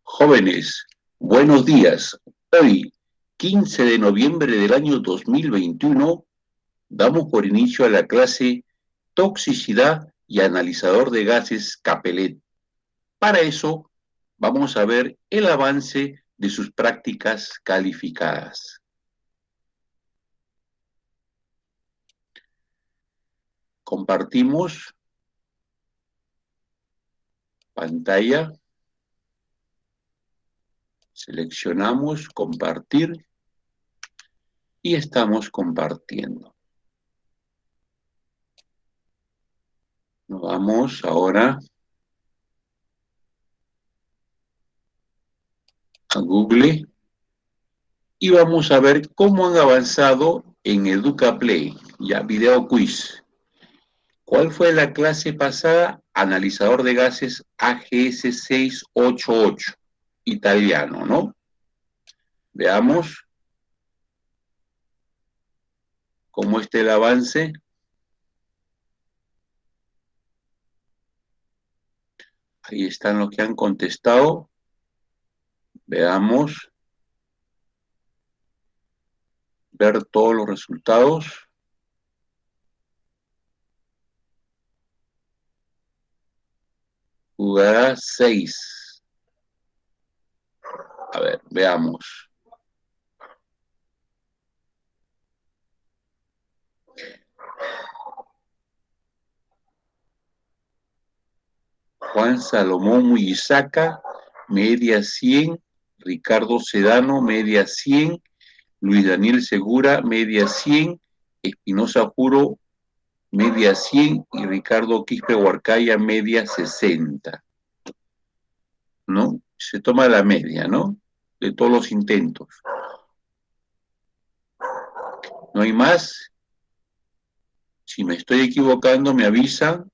Jóvenes, buenos días. Hoy, 15 de noviembre del año 2021, damos por inicio a la clase Toxicidad y Analizador de Gases Capellet. Para eso, vamos a ver el avance de sus prácticas calificadas. Compartimos pantalla. Seleccionamos compartir y estamos compartiendo. Nos vamos ahora a Google y vamos a ver cómo han avanzado en EducaPlay, ya video quiz. ¿Cuál fue la clase pasada? Analizador de gases AGS 688, italiano, ¿no? Veamos cómo está el avance. Ahí están los que han contestado. Veamos. Ver todos los resultados. Jugará 6. A ver, veamos. Juan Salomón Muyisaca, media 100. Ricardo Sedano, media 100. Luis Daniel Segura, media 100. Espinosa Juro, media 100. Y Ricardo Quispe Huarcaya, media 60. ¿No? Se toma la media, ¿no? De todos los intentos. ¿No hay más? Si me estoy equivocando, me avisan.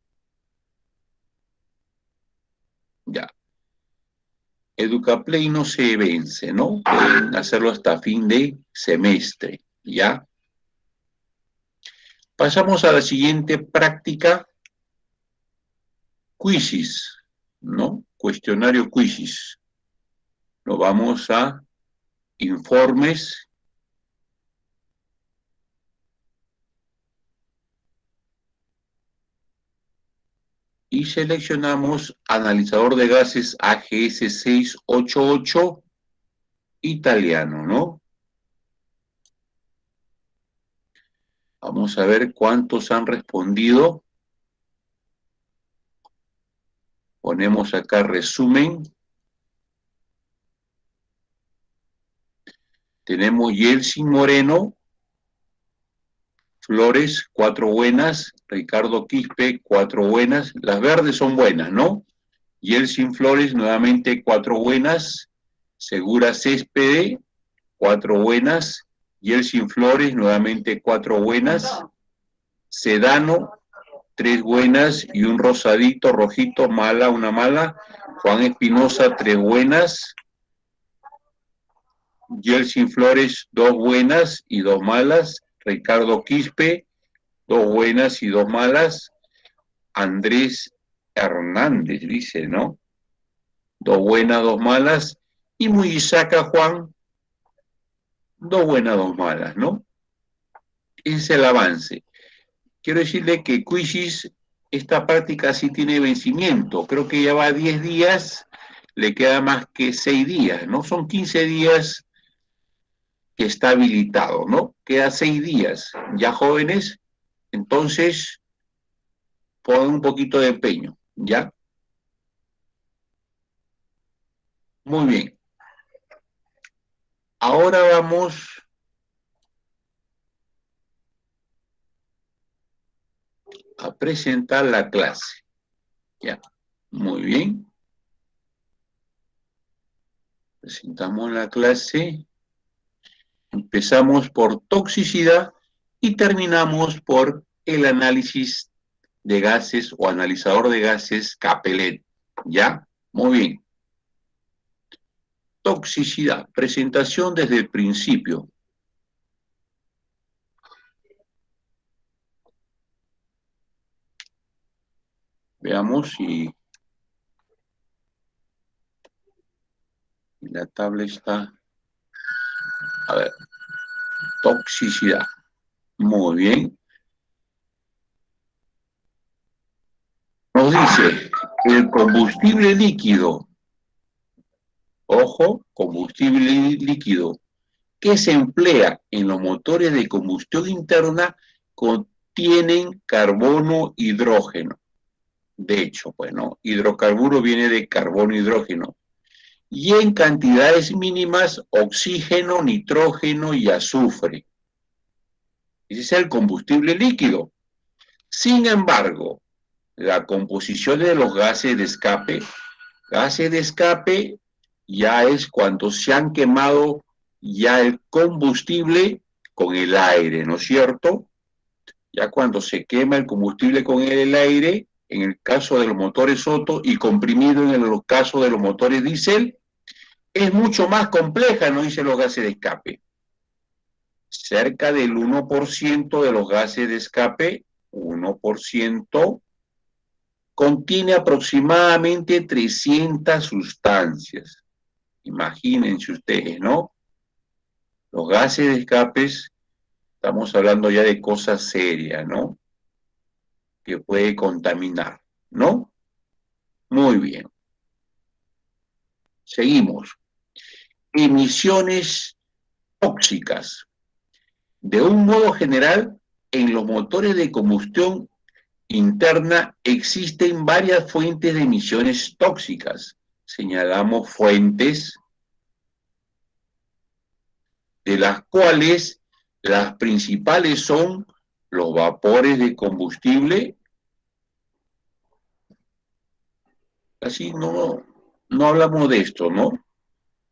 Ya. EducaPlay no se vence, ¿no? Pueden hacerlo hasta fin de semestre, ¿ya? Pasamos a la siguiente práctica, quizzes, ¿no? Cuestionario quizzes. Nos vamos a informes. Y seleccionamos analizador de gases AGS 688 italiano, ¿no? Vamos a ver cuántos han respondido. Ponemos acá resumen. Tenemos Yeltsin Moreno, Flores, 4 buenas. Ricardo Quispe, 4 buenas. Las verdes son buenas, ¿no? Yeltsin Flores, nuevamente 4 buenas. Segura Céspede, 4 buenas. Yeltsin Flores, nuevamente 4 buenas. Sedano, 3 buenas y un rosadito, rojito, mala, una mala. Juan Espinosa, 3 buenas. Yeltsin Flores, 2 buenas y 2 malas. Ricardo Quispe, 2 buenas y 2 malas. Andrés Hernández, dice, ¿no? 2 buenas, 2 malas. Y Muyisaca Juan, 2 buenas, 2 malas, ¿no? Ese es el avance. Quiero decirle que Quizzes, esta práctica sí tiene vencimiento. Creo que ya va 10 días, le queda más que 6 días, ¿no? Son 15 días que está habilitado, ¿no? Queda 6 días. Ya jóvenes, entonces pongan un poquito de empeño, ¿ya? Muy bien. Ahora vamos a presentar la clase. Ya, muy bien. Presentamos la clase. Empezamos por toxicidad y terminamos por el análisis de gases o analizador de gases Capellet. ¿Ya? Muy bien. Toxicidad. Presentación desde el principio. Veamos si La tabla está, a ver, toxicidad. Muy bien. Nos dice, el combustible líquido, ojo, combustible líquido, que se emplea en los motores de combustión interna contienen carbono hidrógeno. De hecho, bueno, hidrocarburo viene de carbono hidrógeno. Y en cantidades mínimas, oxígeno, nitrógeno y azufre. Ese es el combustible líquido. Sin embargo, la composición de los gases de escape ya es cuando se han quemado ya el combustible con el aire, ¿no es cierto? Ya cuando se quema el combustible con el aire, en el caso de los motores Otto y comprimido en el caso de los motores diésel, es mucho más compleja, ¿no? Dicen los gases de escape. Cerca del 1% de los gases de escape, 1%, contiene aproximadamente 300 sustancias. Imagínense ustedes, ¿no? Los gases de escapes, estamos hablando ya de cosas serias, ¿no? Que puede contaminar, ¿no? Muy bien. Seguimos. Emisiones tóxicas. De un modo general, en los motores de combustión interna existen varias fuentes de emisiones tóxicas. Señalamos fuentes de las cuales las principales son los vapores de combustible. Así no hablamos de esto, ¿no?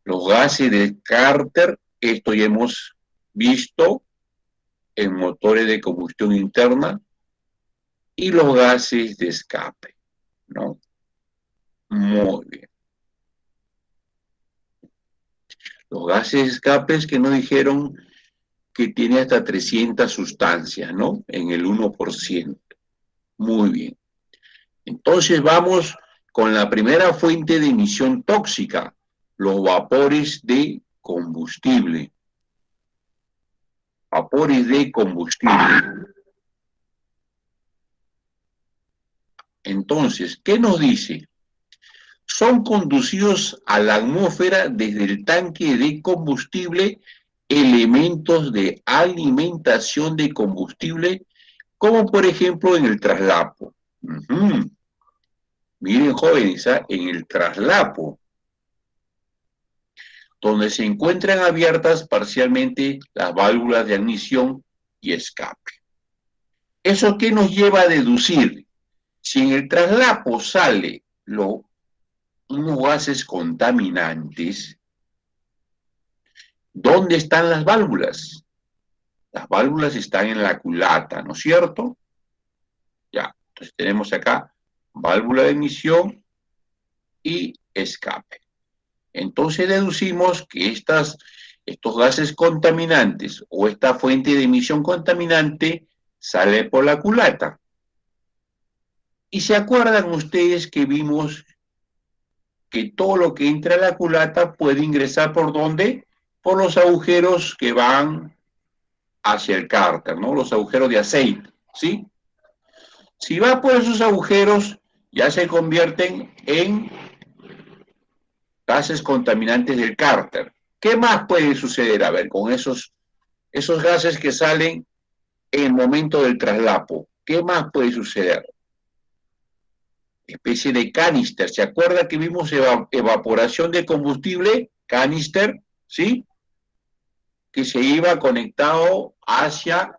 Los gases de Carter, esto ya hemos visto en motores de combustión interna, y los gases de escape, ¿no? Muy bien. Los gases de escape que nos dijeron que tiene hasta 300 sustancias, ¿no? En el 1%. Muy bien. Entonces vamos con la primera fuente de emisión tóxica, los vapores de combustible. Vapores de combustible. Entonces, ¿qué nos dice? Son conducidos a la atmósfera desde el tanque de combustible elementos de alimentación de combustible, como por ejemplo en el traslapo. Miren, jóvenes, en el traslapo, donde se encuentran abiertas parcialmente las válvulas de admisión y escape. ¿Eso qué nos lleva a deducir? Si en el traslapo sale unos gases contaminantes, ¿dónde están las válvulas? Las válvulas están en la culata, ¿no es cierto? Ya, entonces tenemos acá válvula de emisión y escape. Entonces deducimos que estos gases contaminantes o esta fuente de emisión contaminante sale por la culata. Y se acuerdan ustedes que vimos que todo lo que entra a la culata puede ingresar ¿por dónde? Por los agujeros que van hacia el cárter, ¿no? Los agujeros de aceite, ¿sí? Si va por esos agujeros, ya se convierten en gases contaminantes del cárter. ¿Qué más puede suceder? A ver, con esos gases que salen en el momento del traslapo, ¿qué más puede suceder? Especie de canister. ¿Se acuerda que vimos evaporación de combustible? Canister, ¿sí? Que se iba conectado hacia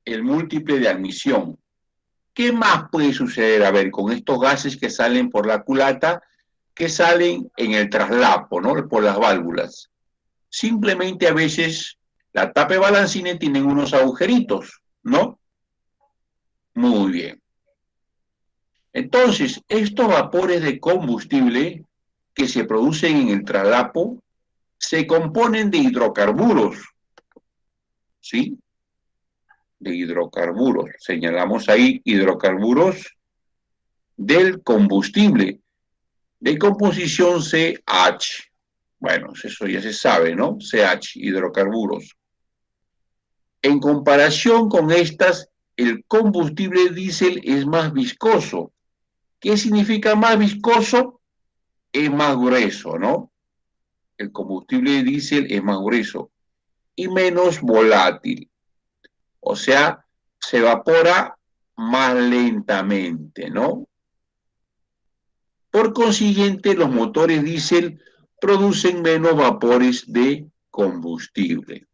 el múltiple de admisión. ¿Qué más puede suceder? A ver, con estos gases que salen por la culata, que salen en el traslapo, ¿no? Por las válvulas. Simplemente a veces la tapa de balancines tienen unos agujeritos, ¿no? Muy bien. Entonces, estos vapores de combustible que se producen en el traslapo se componen de hidrocarburos, ¿sí? De hidrocarburos. Señalamos ahí hidrocarburos del combustible. De composición CH. Bueno, eso ya se sabe, ¿no? CH, hidrocarburos. En comparación con estas, el combustible diésel es más viscoso. ¿Qué significa más viscoso? Es más grueso, ¿no? El combustible diésel es más grueso y menos volátil. O sea, se evapora más lentamente, ¿no? Por consiguiente, los motores diésel producen menos vapores de combustible.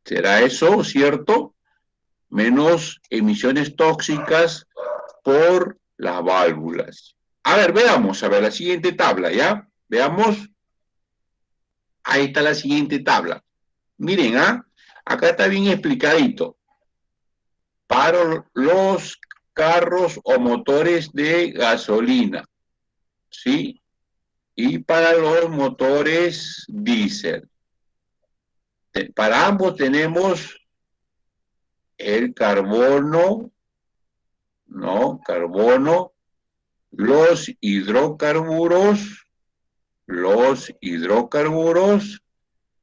¿Será eso cierto? Menos emisiones tóxicas por las válvulas. A ver, veamos, a ver, la siguiente tabla, ¿ya? Veamos. Ahí está la siguiente tabla. Miren, ¿ah? Acá está bien explicadito. Para los carros o motores de gasolina, ¿sí? Y para los motores diésel. Para ambos tenemos el carbono, ¿no? Carbono, los hidrocarburos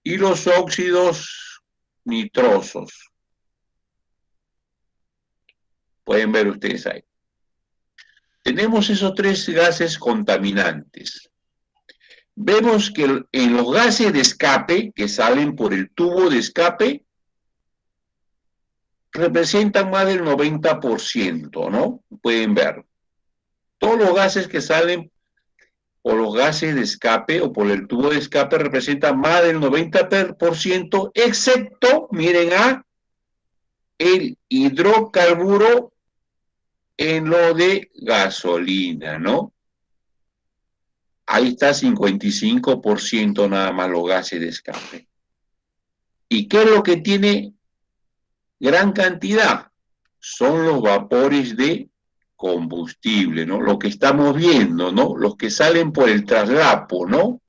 y los óxidos nitrosos. Pueden ver ustedes ahí. Tenemos esos tres gases contaminantes. Vemos que en los gases de escape que salen por el tubo de escape representan más del 90%, ¿no? Pueden ver. Todos los gases que salen por los gases de escape o por el tubo de escape representan más del 90%, excepto, miren, el hidrocarburo en lo de gasolina, ¿no? Ahí está 55% nada más los gases de escape. ¿Y qué es lo que tiene gran cantidad? Son los vapores de combustible, ¿no? Lo que estamos viendo, ¿no? Los que salen por el traslapo, ¿no?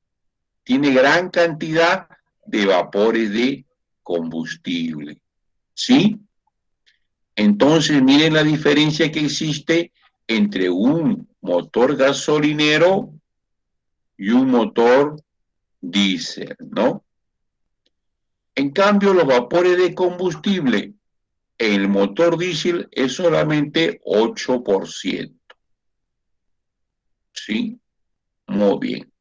Tiene gran cantidad de vapores de combustible, ¿sí? Entonces, miren la diferencia que existe entre un motor gasolinero y un motor diésel, ¿no? En cambio, los vapores de combustible en el motor diésel es solamente 8%, ¿sí? Muy bien.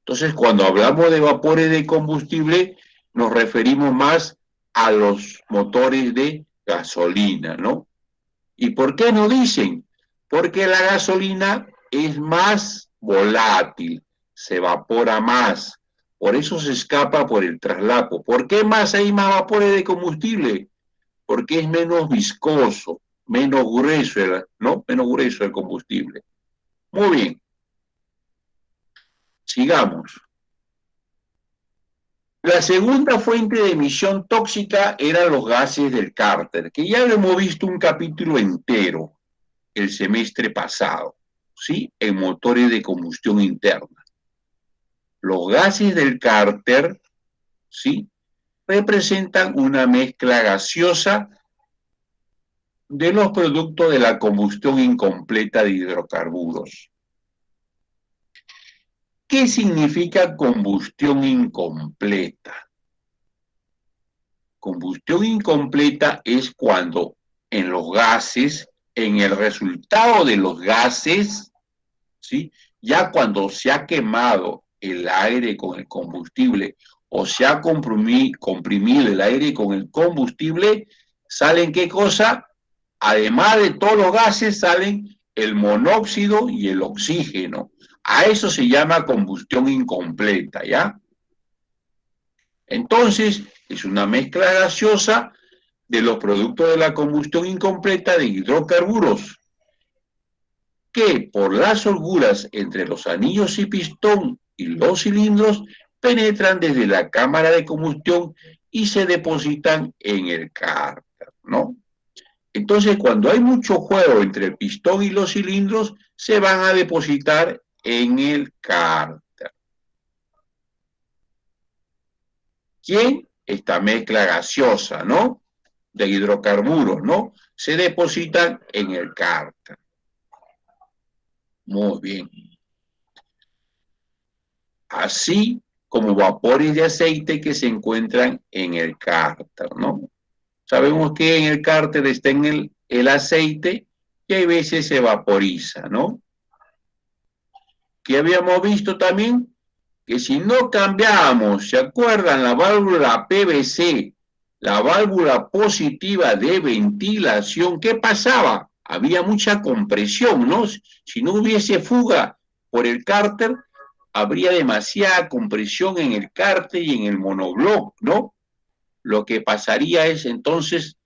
Entonces, cuando hablamos de vapores de combustible, nos referimos más a los motores de gasolina, ¿no? ¿Y por qué no dicen? Porque la gasolina es más volátil, se evapora más, por eso se escapa por el traslapo. ¿Por qué más hay más vapores de combustible? Porque es menos viscoso, menos grueso, ¿no? Menos grueso el combustible. Muy bien, sigamos. La segunda fuente de emisión tóxica eran los gases del cárter, que ya lo hemos visto un capítulo entero el semestre pasado, ¿sí? En motores de combustión interna. Los gases del cárter, ¿sí? Representan una mezcla gaseosa de los productos de la combustión incompleta de hidrocarburos. ¿Qué significa combustión incompleta? Combustión incompleta es cuando en los gases, en el resultado de los gases, ¿sí? Ya cuando se ha quemado el aire con el combustible o se ha comprimido el aire con el combustible, ¿salen qué cosa? Además de todos los gases, salen el monóxido y el oxígeno. A eso se llama combustión incompleta, ¿ya? Entonces, es una mezcla gaseosa de los productos de la combustión incompleta de hidrocarburos que por las holguras entre los anillos y pistón y los cilindros penetran desde la cámara de combustión y se depositan en el cárter, ¿no? Entonces, cuando hay mucho juego entre el pistón y los cilindros, se van a depositar en el cárter. ¿Quién? Esta mezcla gaseosa, ¿no? De hidrocarburos, ¿no? Se depositan en el cárter. Muy bien. así como vapores de aceite que se encuentran en el cárter, ¿no? Sabemos que en el cárter está en el aceite y a veces se vaporiza, ¿no? Que habíamos visto también que si no cambiábamos, ¿se acuerdan? La válvula PVC, la válvula positiva de ventilación, ¿qué pasaba? Había mucha compresión, ¿no? Si no hubiese fuga por el cárter, habría demasiada compresión en el cárter y en el monobloc, ¿no? Lo que pasaría es entonces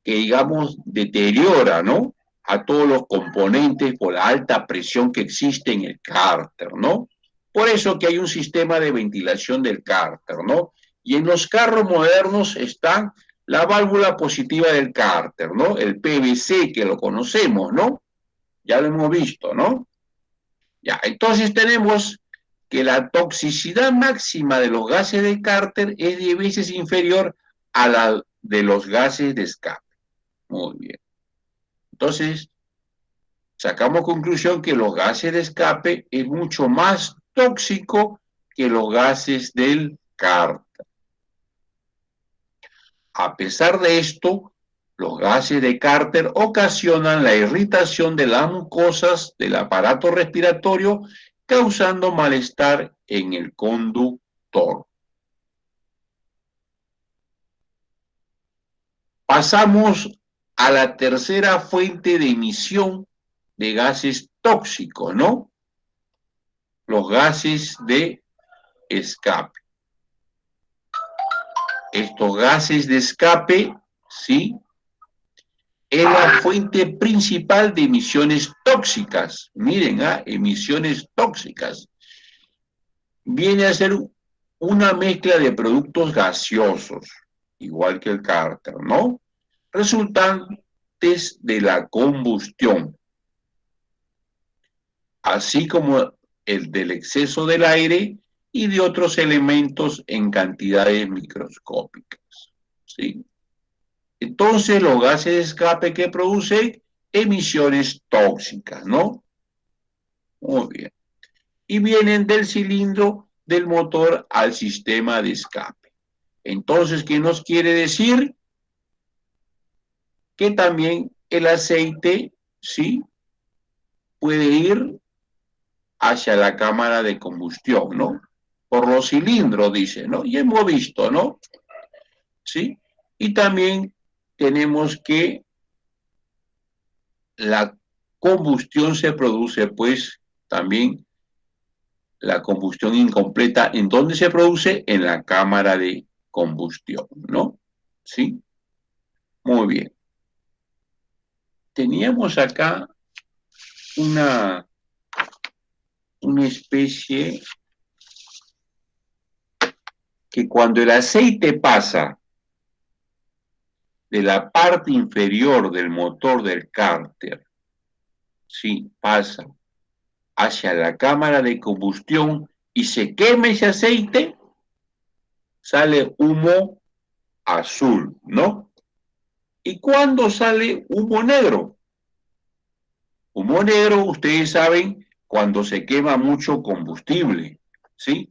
que, digamos, deteriora, ¿no? A todos los componentes por la alta presión que existe en el cárter, ¿no? Por eso que hay un sistema de ventilación del cárter, ¿no? Y en los carros modernos está la válvula positiva del cárter, ¿no? El PVC, que lo conocemos, ¿no? Ya lo hemos visto, ¿no? Ya, entonces tenemos que la toxicidad máxima de los gases de cárter es 10 veces inferior a la de los gases de escape. Muy bien. Entonces, sacamos conclusión que los gases de escape es mucho más tóxico que los gases del cárter. A pesar de esto, los gases de cárter ocasionan la irritación de las mucosas del aparato respiratorio, causando malestar en el conductor. Pasamos a la tercera fuente de emisión de gases tóxicos, ¿no? Los gases de escape. Estos gases de escape, ¿sí? Es la fuente principal de emisiones tóxicas. Miren, emisiones tóxicas. Viene a ser una mezcla de productos gaseosos, igual que el cárter, ¿no? Resultantes de la combustión, así como el del exceso del aire y de otros elementos en cantidades microscópicas, ¿sí? Entonces, los gases de escape que producen emisiones tóxicas, ¿no? Muy bien. Y vienen del cilindro del motor al sistema de escape. Entonces, ¿qué nos quiere decir? Que también el aceite, ¿sí? Puede ir hacia la cámara de combustión, ¿no? Por los cilindros, dice, ¿no? Y hemos visto, ¿no? ¿Sí? Y también tenemos que la combustión se produce, pues, también la combustión incompleta. ¿En dónde se produce? En la cámara de combustión, ¿no? ¿Sí? Muy bien. Teníamos acá una especie que cuando el aceite pasa de la parte inferior del motor del cárter, sí, pasa hacia la cámara de combustión y se quema ese aceite, sale humo azul, ¿no? ¿Y cuándo sale humo negro? Humo negro, ustedes saben, cuando se quema mucho combustible, ¿sí?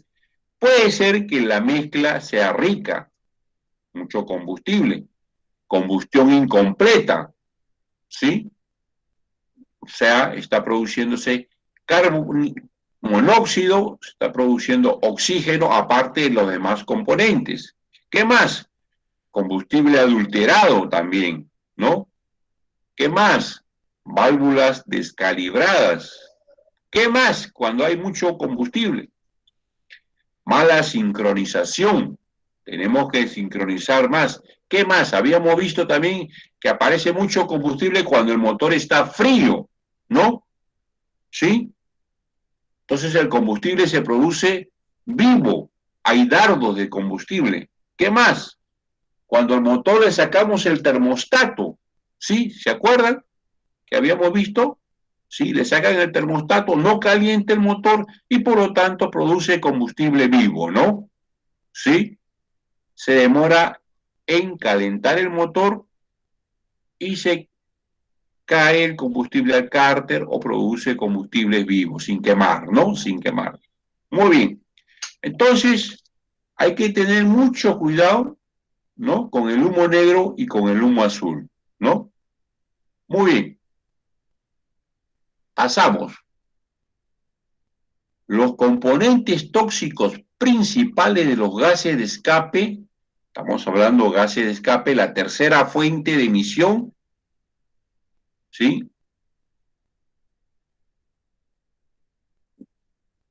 Puede ser que la mezcla sea rica, mucho combustible, combustión incompleta, ¿sí? O sea, está produciéndose monóxido, está produciendo oxígeno aparte de los demás componentes. ¿Qué más? Combustible adulterado también, ¿no? ¿Qué más? Válvulas descalibradas. ¿Qué más? Cuando hay mucho combustible. Mala sincronización. Tenemos que sincronizar más. ¿Qué más? Habíamos visto también que aparece mucho combustible cuando el motor está frío, ¿no? ¿Sí? Entonces el combustible se produce vivo. Hay dardos de combustible. ¿Qué más? Cuando al motor le sacamos el termostato, ¿sí? ¿Se acuerdan que habíamos visto? Sí, le sacan el termostato, no calienta el motor y por lo tanto produce combustible vivo, ¿no? ¿Sí? Se demora en calentar el motor y se cae el combustible al cárter o produce combustible vivo, sin quemar, ¿no? Sin quemar. Muy bien. Entonces, hay que tener mucho cuidado, ¿no? Con el humo negro y con el humo azul, ¿no? Muy bien. Pasamos. Los componentes tóxicos principales de los gases de escape, estamos hablando de gases de escape, la tercera fuente de emisión, ¿sí?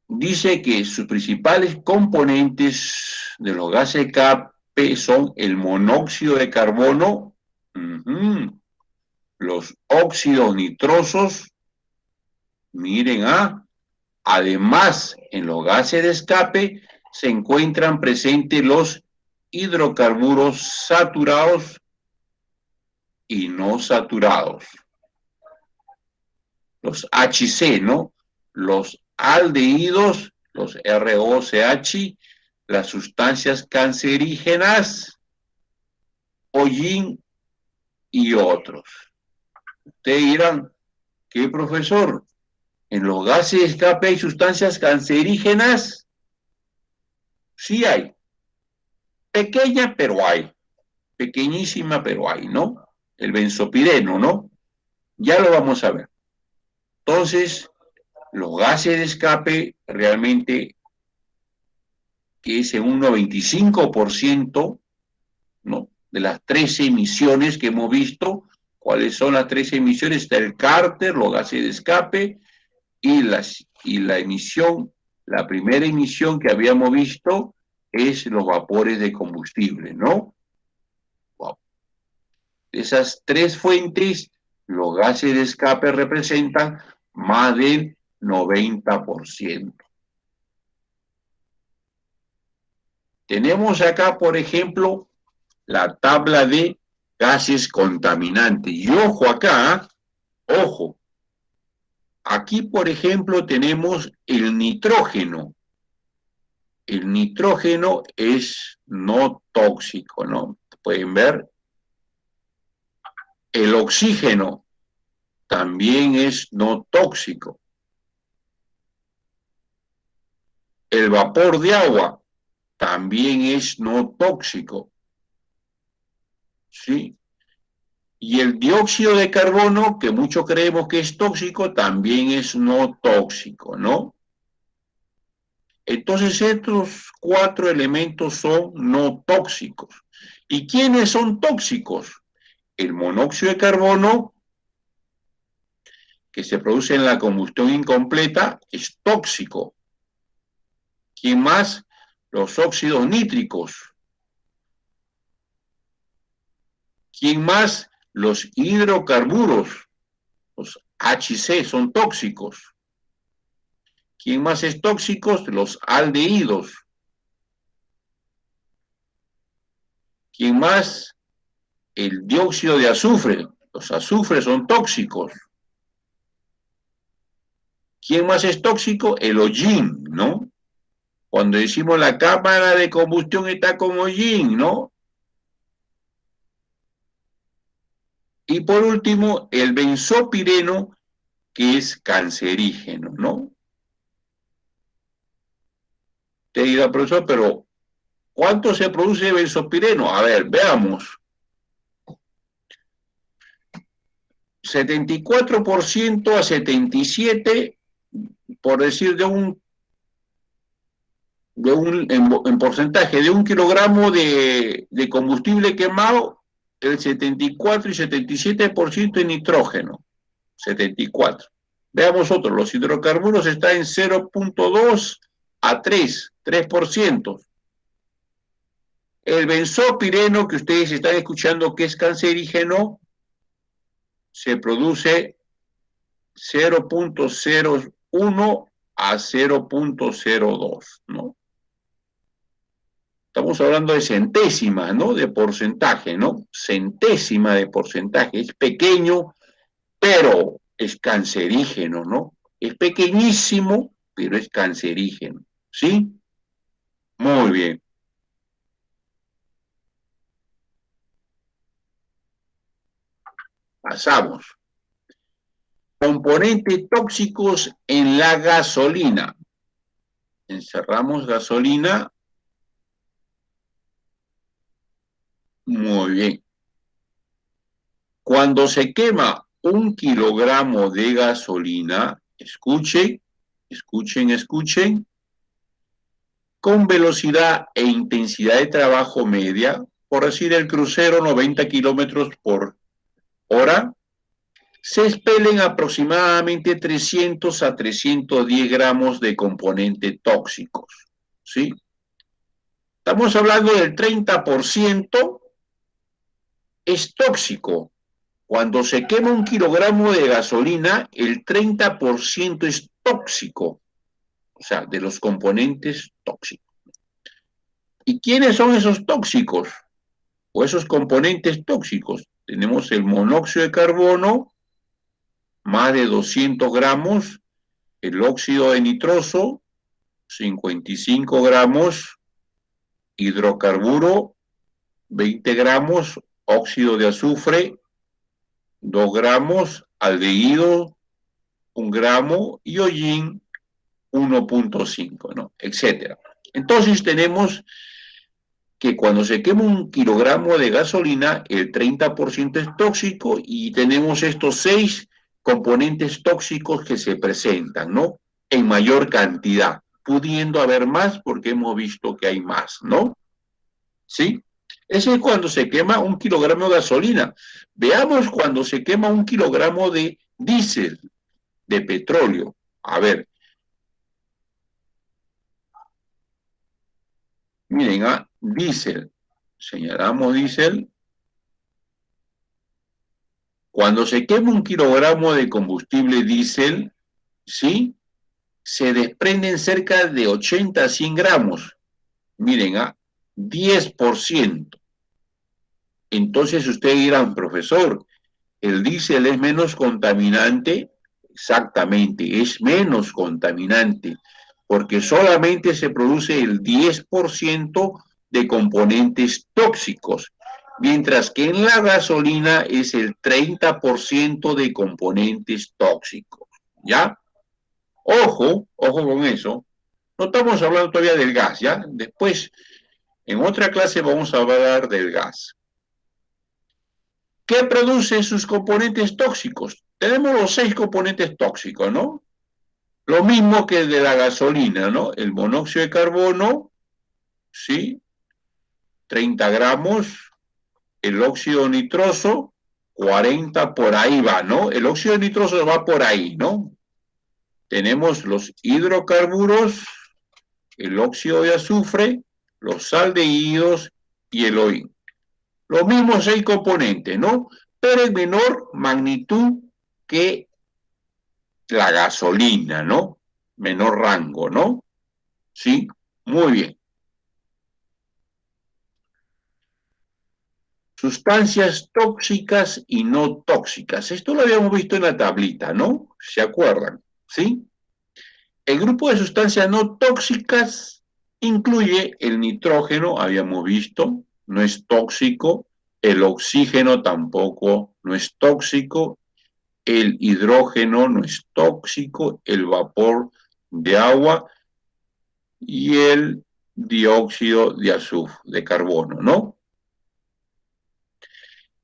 Dice que sus principales componentes de los gases de escape son el monóxido de carbono, los óxidos nitrosos, miren, además en los gases de escape se encuentran presentes los hidrocarburos saturados y no saturados, los HC, ¿no? Los aldehídos, los ROCH, las sustancias cancerígenas, hollín y otros. Ustedes dirán, ¿qué profesor? ¿En los gases de escape hay sustancias cancerígenas? Sí hay. Pequeña, pero hay. Pequeñísima, pero hay, ¿no? El benzopireno, ¿no? Ya lo vamos a ver. Entonces, los gases de escape realmente que es en un 95%, ¿no? De las 13 emisiones que hemos visto. ¿Cuáles son las 13 emisiones? Está el cárter, los gases de escape y la emisión, la primera emisión que habíamos visto es los vapores de combustible, ¿no? Wow. Esas tres fuentes, los gases de escape representan más del 90%. Tenemos acá, por ejemplo, la tabla de gases contaminantes. Y ojo acá, ojo, aquí, por ejemplo, tenemos el nitrógeno. El nitrógeno es no tóxico, ¿no? Pueden ver. El oxígeno también es no tóxico. El vapor de agua también es no tóxico, ¿sí? Y el dióxido de carbono, que muchos creemos que es tóxico, también es no tóxico, ¿no? Entonces estos cuatro elementos son no tóxicos. ¿Y quiénes son tóxicos? El monóxido de carbono, que se produce en la combustión incompleta, es tóxico. ¿Quién más? Los óxidos nítricos. ¿Quién más? Los hidrocarburos, los HC, son tóxicos. ¿Quién más es tóxico? Los aldehídos. ¿Quién más? El dióxido de azufre. Los azufres son tóxicos. ¿Quién más es tóxico? El hollín, ¿no? Cuando decimos la cámara de combustión está con hollín, ¿no? Y por último, el benzopireno, que es cancerígeno, ¿no? Te dirá, profesor, pero ¿cuánto se produce benzopireno? A ver, veamos. 74% a 77%, por decir en porcentaje de 1 kilogramo de combustible quemado, el 74 y 77% en nitrógeno. 74. Veamos otro, los hidrocarburos están en 0.2 a 3%. El benzopireno que ustedes están escuchando que es cancerígeno, se produce 0.01 a 0.02, ¿no? Estamos hablando de centésima, ¿no? De porcentaje, ¿no? Centésima de porcentaje. Es pequeño, pero es cancerígeno, ¿no? Es pequeñísimo, pero es cancerígeno, ¿sí? Muy bien. Pasamos. Componentes tóxicos en la gasolina. Encerramos gasolina. Muy bien. Cuando se quema 1 kilogramo de gasolina, escuchen, escuchen, escuchen, con velocidad e intensidad de trabajo media, por decir el crucero 90 kilómetros por hora, se expelen aproximadamente 300 a 310 gramos de componentes tóxicos, ¿sí? Estamos hablando del 30% es tóxico. Cuando se quema 1 kilogramo de gasolina, el 30% es tóxico, o sea, de los componentes tóxicos. ¿Y quiénes son esos tóxicos o esos componentes tóxicos? Tenemos el monóxido de carbono, más de 200 gramos, el óxido de nitroso, 55 gramos, hidrocarburo, 20 gramos, óxido de azufre, 2 gramos, aldehído, 1 gramo, y hollín, 1.5, ¿no? Etcétera. Entonces tenemos que cuando se quema 1 kilogramo de gasolina, el 30% es tóxico y tenemos estos 6 componentes tóxicos que se presentan, ¿no? En mayor cantidad, pudiendo haber más porque hemos visto que hay más, ¿no? ¿Sí? Ese es cuando se quema 1 kilogramo de gasolina. Veamos cuando se quema 1 kilogramo de diésel, de petróleo. A ver, miren, diésel. Señalamos diésel. Cuando se quema 1 kilogramo de combustible diésel, ¿sí? Se desprenden cerca de 80 a 100 gramos. Miren, 10%. Entonces ustedes dirán, profesor, ¿el diésel es menos contaminante? Exactamente, es menos contaminante, porque solamente se produce el 10% de componentes tóxicos, mientras que en la gasolina es el 30% de componentes tóxicos. ¿Ya? Ojo, ojo con eso. No estamos hablando todavía del gas, ¿ya? Después, en otra clase vamos a hablar del gas. ¿Qué produce sus componentes tóxicos? Tenemos los 6 componentes tóxicos, ¿no? Lo mismo que el de la gasolina, ¿no? El monóxido de carbono, ¿sí? 30 gramos. El óxido nitroso, 40, por ahí va, ¿no? El óxido nitroso va por ahí, ¿no? Tenemos los hidrocarburos, el óxido de azufre, los aldehídos y el OI. Los mismos 6 componentes, ¿no? Pero en menor magnitud que la gasolina, ¿no? Menor rango, ¿no? Sí, muy bien. Sustancias tóxicas y no tóxicas. Esto lo habíamos visto en la tablita, ¿no? ¿Se acuerdan? ¿Sí? El grupo de sustancias no tóxicas incluye el nitrógeno, habíamos visto, no es tóxico, el oxígeno tampoco no es tóxico, el hidrógeno no es tóxico, el vapor de agua y el dióxido de azufre, de carbono, ¿no?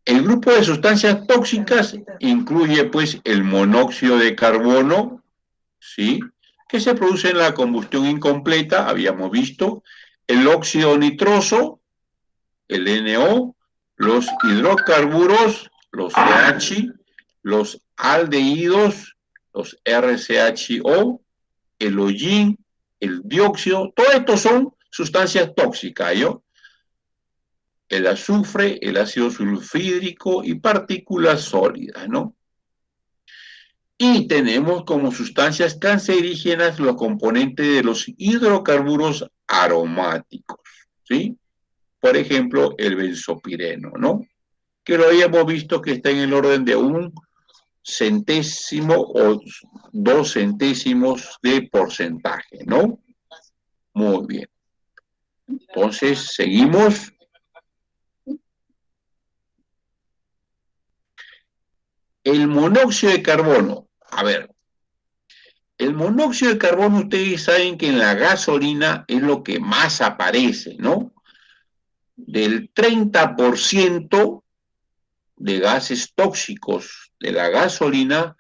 El grupo de sustancias tóxicas incluye pues el monóxido de carbono, ¿sí? Que se produce en la combustión incompleta, habíamos visto, el óxido nitroso, el NO, los hidrocarburos, los CH, los aldehídos, los RCHO, el hollín, el dióxido, todo esto son sustancias tóxicas, ¿yo? El azufre, el ácido sulfídrico y partículas sólidas, ¿no? Y tenemos como sustancias cancerígenas los componentes de los hidrocarburos aromáticos, ¿sí? Por ejemplo, el benzopireno, ¿no? Que lo habíamos visto que está en el orden de 1/1000 o 2 centésimos de porcentaje, ¿no? Muy bien. Entonces, seguimos. El monóxido de carbono. A ver, El monóxido de carbono, ustedes saben que en la gasolina es lo que más aparece, ¿no? Del 30% de gases tóxicos de la gasolina,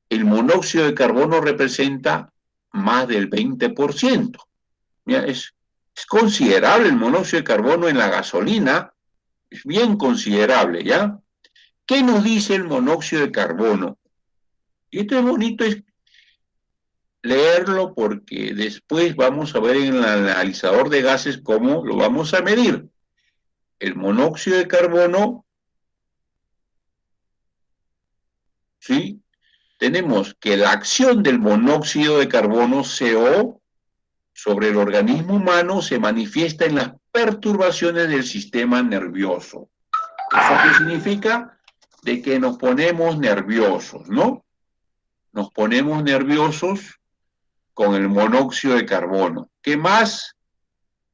el monóxido de carbono representa más del 20%. Mira, es considerable el monóxido de carbono en la gasolina, es bien considerable, ¿ya? ¿Qué nos dice el monóxido de carbono? Y esto es bonito, es leerlo porque después vamos a ver en el analizador de gases cómo lo vamos a medir. El monóxido de carbono, ¿sí? Tenemos que la acción del monóxido de carbono, CO, sobre el organismo humano se manifiesta en las perturbaciones del sistema nervioso. ¿Eso qué significa? De que nos ponemos nerviosos, ¿no? Nos ponemos nerviosos con el monóxido de carbono. ¿Qué más?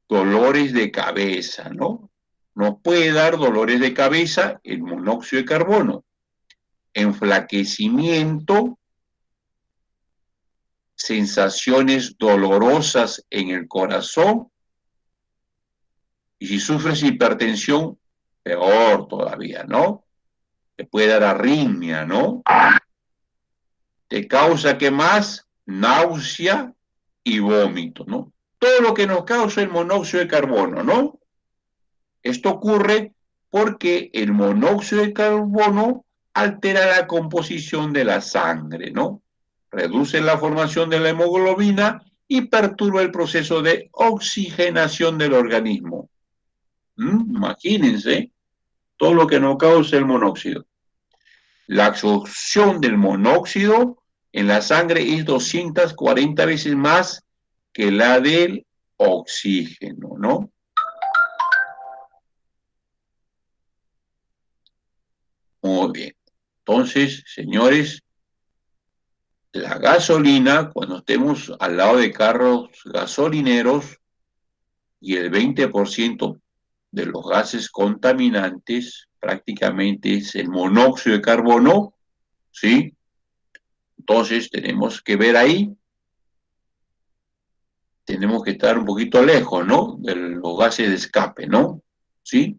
Dolores de cabeza, ¿no? Nos puede dar dolores de cabeza el monóxido de carbono. Enflaquecimiento, sensaciones dolorosas en el corazón, y si sufres hipertensión, peor todavía, ¿no? Te puede dar arritmia, ¿no? Te causa, ¿qué más? Náusea y vómito, ¿no? Todo lo que nos causa el monóxido de carbono, ¿no? Esto ocurre porque el monóxido de carbono altera la composición de la sangre, ¿no? Reduce la formación de la hemoglobina y perturba el proceso de oxigenación del organismo. Imagínense todo lo que nos causa el monóxido. La absorción del monóxido en la sangre es 240 veces más que la del oxígeno, ¿no? Muy bien. Entonces, señores, la gasolina, cuando estemos al lado de carros gasolineros y el 20% de los gases contaminantes prácticamente es el monóxido de carbono, ¿sí? Entonces tenemos que ver ahí, tenemos que estar un poquito lejos, ¿no? De los gases de escape, ¿no? ¿Sí?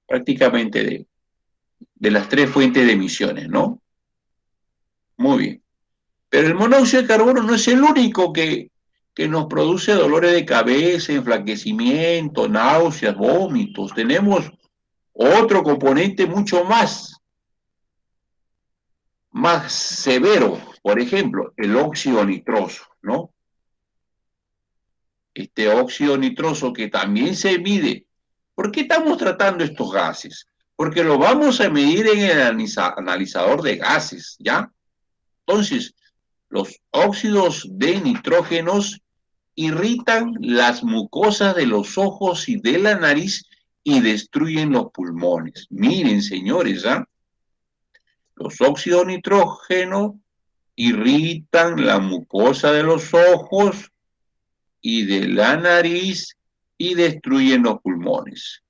Prácticamente de las tres fuentes de emisiones, ¿no? Muy bien. Pero el monóxido de carbono no es el único que nos produce dolores de cabeza, enflaquecimiento, náuseas, vómitos. Tenemos otro componente mucho más severo, por ejemplo, el óxido nitroso, ¿no? Este óxido nitroso que también se mide. ¿Por qué estamos tratando estos gases? Porque lo vamos a medir en el analizador de gases, ¿ya? Entonces, los óxidos de nitrógenos irritan las mucosas de los ojos y de la nariz y destruyen los pulmones. Miren, señores, ¿ah? Los óxidos de nitrógeno irritan la mucosa de los ojos y de la nariz y destruyen los pulmones.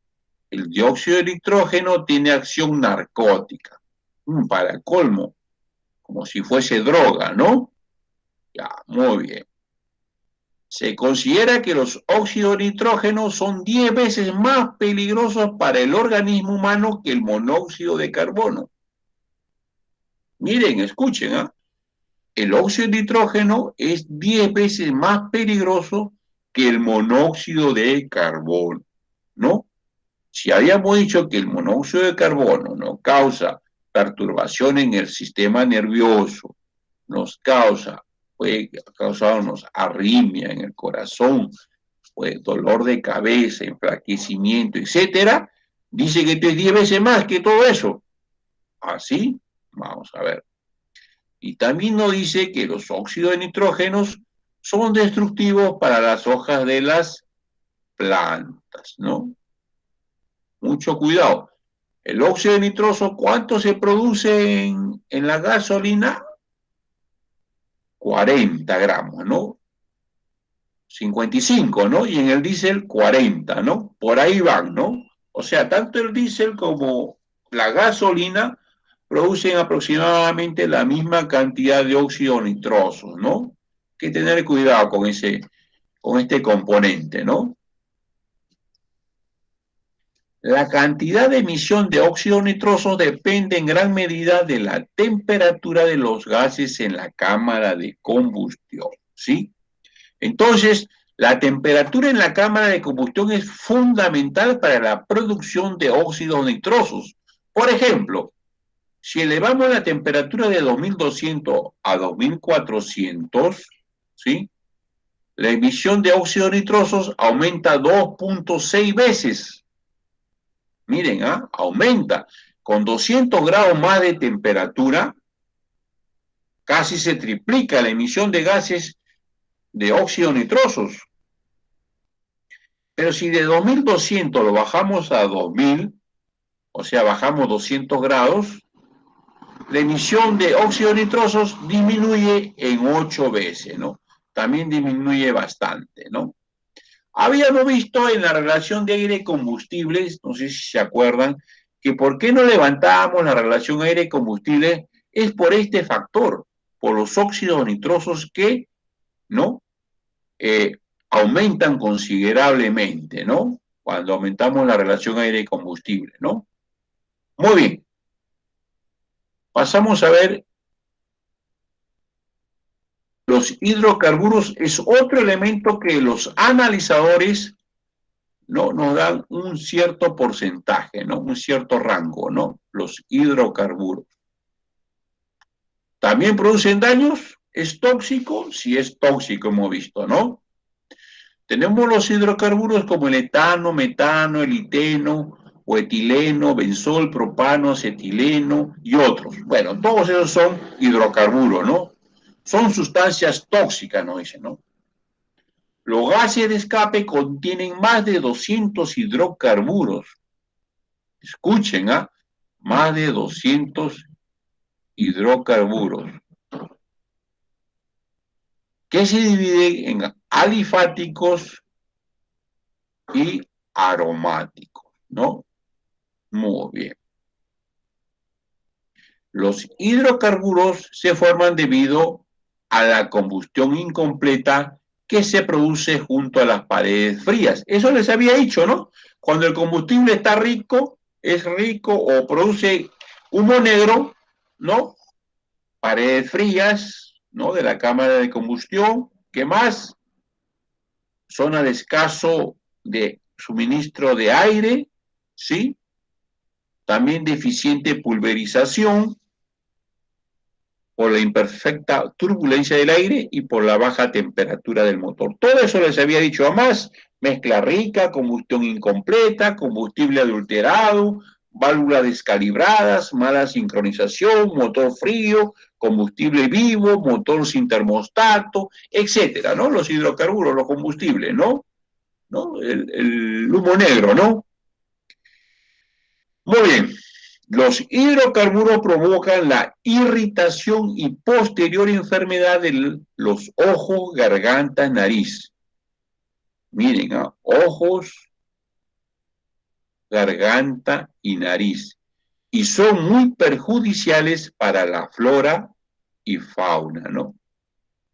El dióxido de nitrógeno tiene acción narcótica, para colmo, como si fuese droga, ¿no? Ya, muy bien. Se considera que los óxidos de nitrógeno son 10 veces más peligrosos para el organismo humano que el monóxido de carbono. Miren, escuchen, ¿eh? El óxido de nitrógeno es 10 veces más peligroso que el monóxido de carbono, ¿no? Si habíamos dicho que el monóxido de carbono nos causa perturbación en el sistema nervioso, puede causarnos arritmia en el corazón, pues dolor de cabeza, enflaquecimiento, etcétera, dice que esto es 10 veces más que todo eso. ¿Así? Vamos a ver. Y también nos dice que los óxidos de nitrógenos son destructivos para las hojas de las plantas, ¿no? Mucho cuidado. El óxido de nitroso, ¿cuánto se produce en la gasolina? 40 gramos, ¿no? 55, ¿no? Y en el diésel 40, ¿no? Por ahí van, ¿no? O sea, tanto el diésel como la gasolina producen aproximadamente la misma cantidad de óxido nitroso, ¿no? Hay que tener cuidado con este componente, ¿no? La cantidad de emisión de óxido nitroso depende en gran medida de la temperatura de los gases en la cámara de combustión, ¿sí? Entonces, la temperatura en la cámara de combustión es fundamental para la producción de óxidos nitrosos. Por ejemplo, si elevamos la temperatura de 2200 a 2400, ¿sí? La emisión de óxidos nitrosos aumenta 2.6 veces. Miren, aumenta. Con 200 grados más de temperatura, casi se triplica la emisión de gases de óxidos nitrosos. Pero si de 2200 lo bajamos a 2000, o sea, bajamos 200 grados, la emisión de óxidos nitrosos disminuye en 8 veces, ¿no? También disminuye bastante, ¿no? Habíamos visto en la relación de aire-combustibles, no sé si se acuerdan, que por qué no levantábamos la relación aire-combustible es por este factor, por los óxidos nitrosos que, ¿no? Eh, aumentan considerablemente, ¿no? Cuando aumentamos la relación aire-combustible, ¿no? Muy bien, pasamos a ver los hidrocarburos, es otro elemento que los analizadores, ¿no? Nos dan un cierto porcentaje, ¿no? Un cierto rango, ¿no? Los hidrocarburos. ¿También producen daños? ¿Es tóxico? Sí es tóxico, hemos visto, ¿no? Tenemos los hidrocarburos como el etano, metano, el iteno, o etileno, benzol, propano, acetileno y otros. Bueno, todos esos son hidrocarburos, ¿no? Son sustancias tóxicas, ¿no? Dicen, ¿no? Los gases de escape contienen más de 200 hidrocarburos. Escuchen, ¿ah? Más de 200 hidrocarburos, que se dividen en alifáticos y aromáticos, ¿no? Muy bien. Los hidrocarburos se forman debido a la combustión incompleta que se produce junto a las paredes frías. Eso les había dicho, ¿no? Cuando el combustible está rico, es rico o produce humo negro, ¿no? Paredes frías, ¿no? De la cámara de combustión. ¿Qué más? Zona de escaso de suministro de aire, ¿sí? También deficiente pulverización por la imperfecta turbulencia del aire y por la baja temperatura del motor. Todo eso les había dicho. Además, mezcla rica, combustión incompleta, combustible adulterado, válvulas descalibradas, mala sincronización, motor frío, combustible vivo, motor sin termostato, etcétera, ¿no? Los hidrocarburos, los combustibles, ¿no? ¿No? El humo negro, ¿no? Muy bien. Los hidrocarburos provocan la irritación y posterior enfermedad de los ojos, garganta, nariz. Miren, ojos, garganta y nariz. Y son muy perjudiciales para la flora y fauna, ¿no?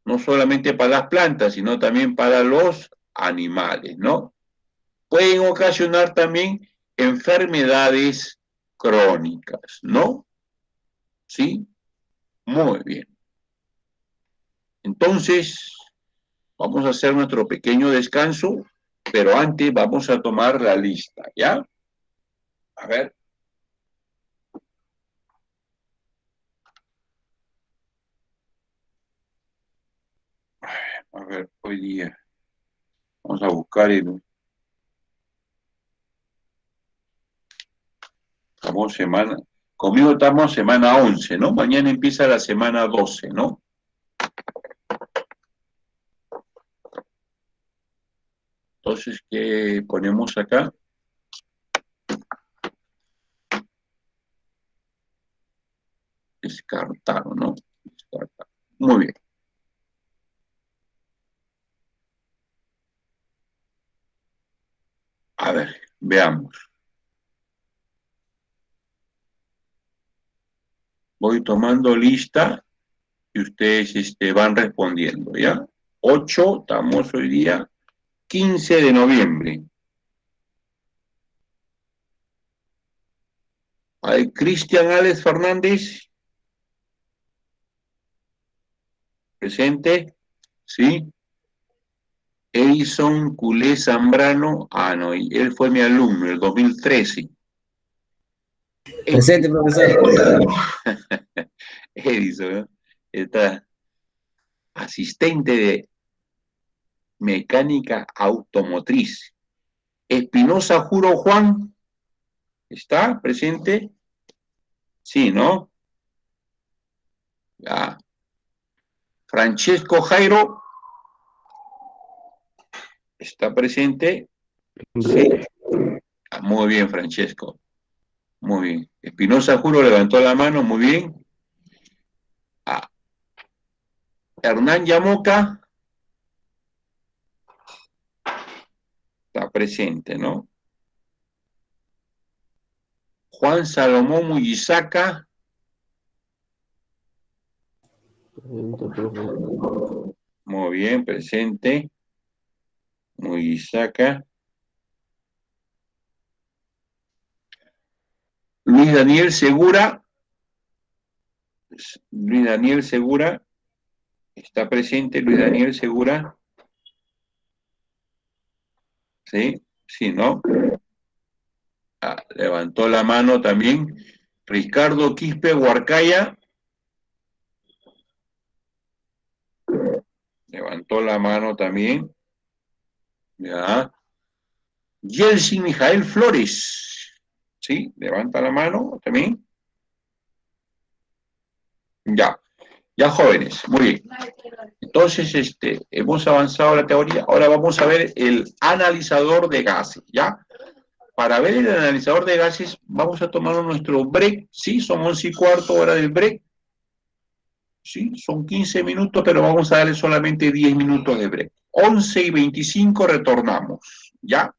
No solamente para las plantas, sino también para los animales, ¿no? Pueden ocasionar también enfermedades crónicas, ¿no? ¿Sí? Muy bien. Entonces, vamos a hacer nuestro pequeño descanso, pero antes vamos a tomar la lista, ¿ya? A ver, hoy día vamos a buscar estamos semana, conmigo estamos semana 11, ¿no? Mañana empieza la semana 12, ¿no? Entonces, ¿qué ponemos acá? Descartar, ¿no? Descartar. Muy bien. A ver, veamos. Voy tomando lista y ustedes van respondiendo, ¿ya? 8, estamos hoy día 15 de noviembre. Hay Cristian Alex Fernández, presente, ¿sí? Edison Culé Zambrano, no, él fue mi alumno, el 2013. Presente, profesor. Edison, ¿no? Está asistente de mecánica automotriz. Espinosa Juro Juan, ¿está presente? Sí, ¿no? Ya. Francesco Jairo, ¿está presente? Sí. Muy bien, Francesco. Muy bien. Espinosa Juro levantó la mano, muy bien. Ah, Hernán Yamoca está presente, ¿no? Juan Salomón Muyisaca. Muy bien, presente. Muyisaca. Luis Daniel Segura. Luis Daniel Segura. Está presente Luis Daniel Segura. Sí, sí, ¿no? Levantó la mano también. Ricardo Quispe Huarcaya. Levantó la mano también. Ya. Yelsi Mijael Flores. ¿Sí? Levanta la mano también. Ya. Ya, jóvenes. Muy bien. Entonces, hemos avanzado la teoría. Ahora vamos a ver el analizador de gases, ¿ya? Para ver el analizador de gases, vamos a tomar nuestro break. Sí, son 11:15, hora del break. Sí, son 15 minutos, pero vamos a darle solamente 10 minutos de break. 11:25 retornamos, ¿ya?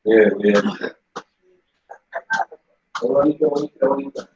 Bien, bien. Qué bonito, bonito, bonito.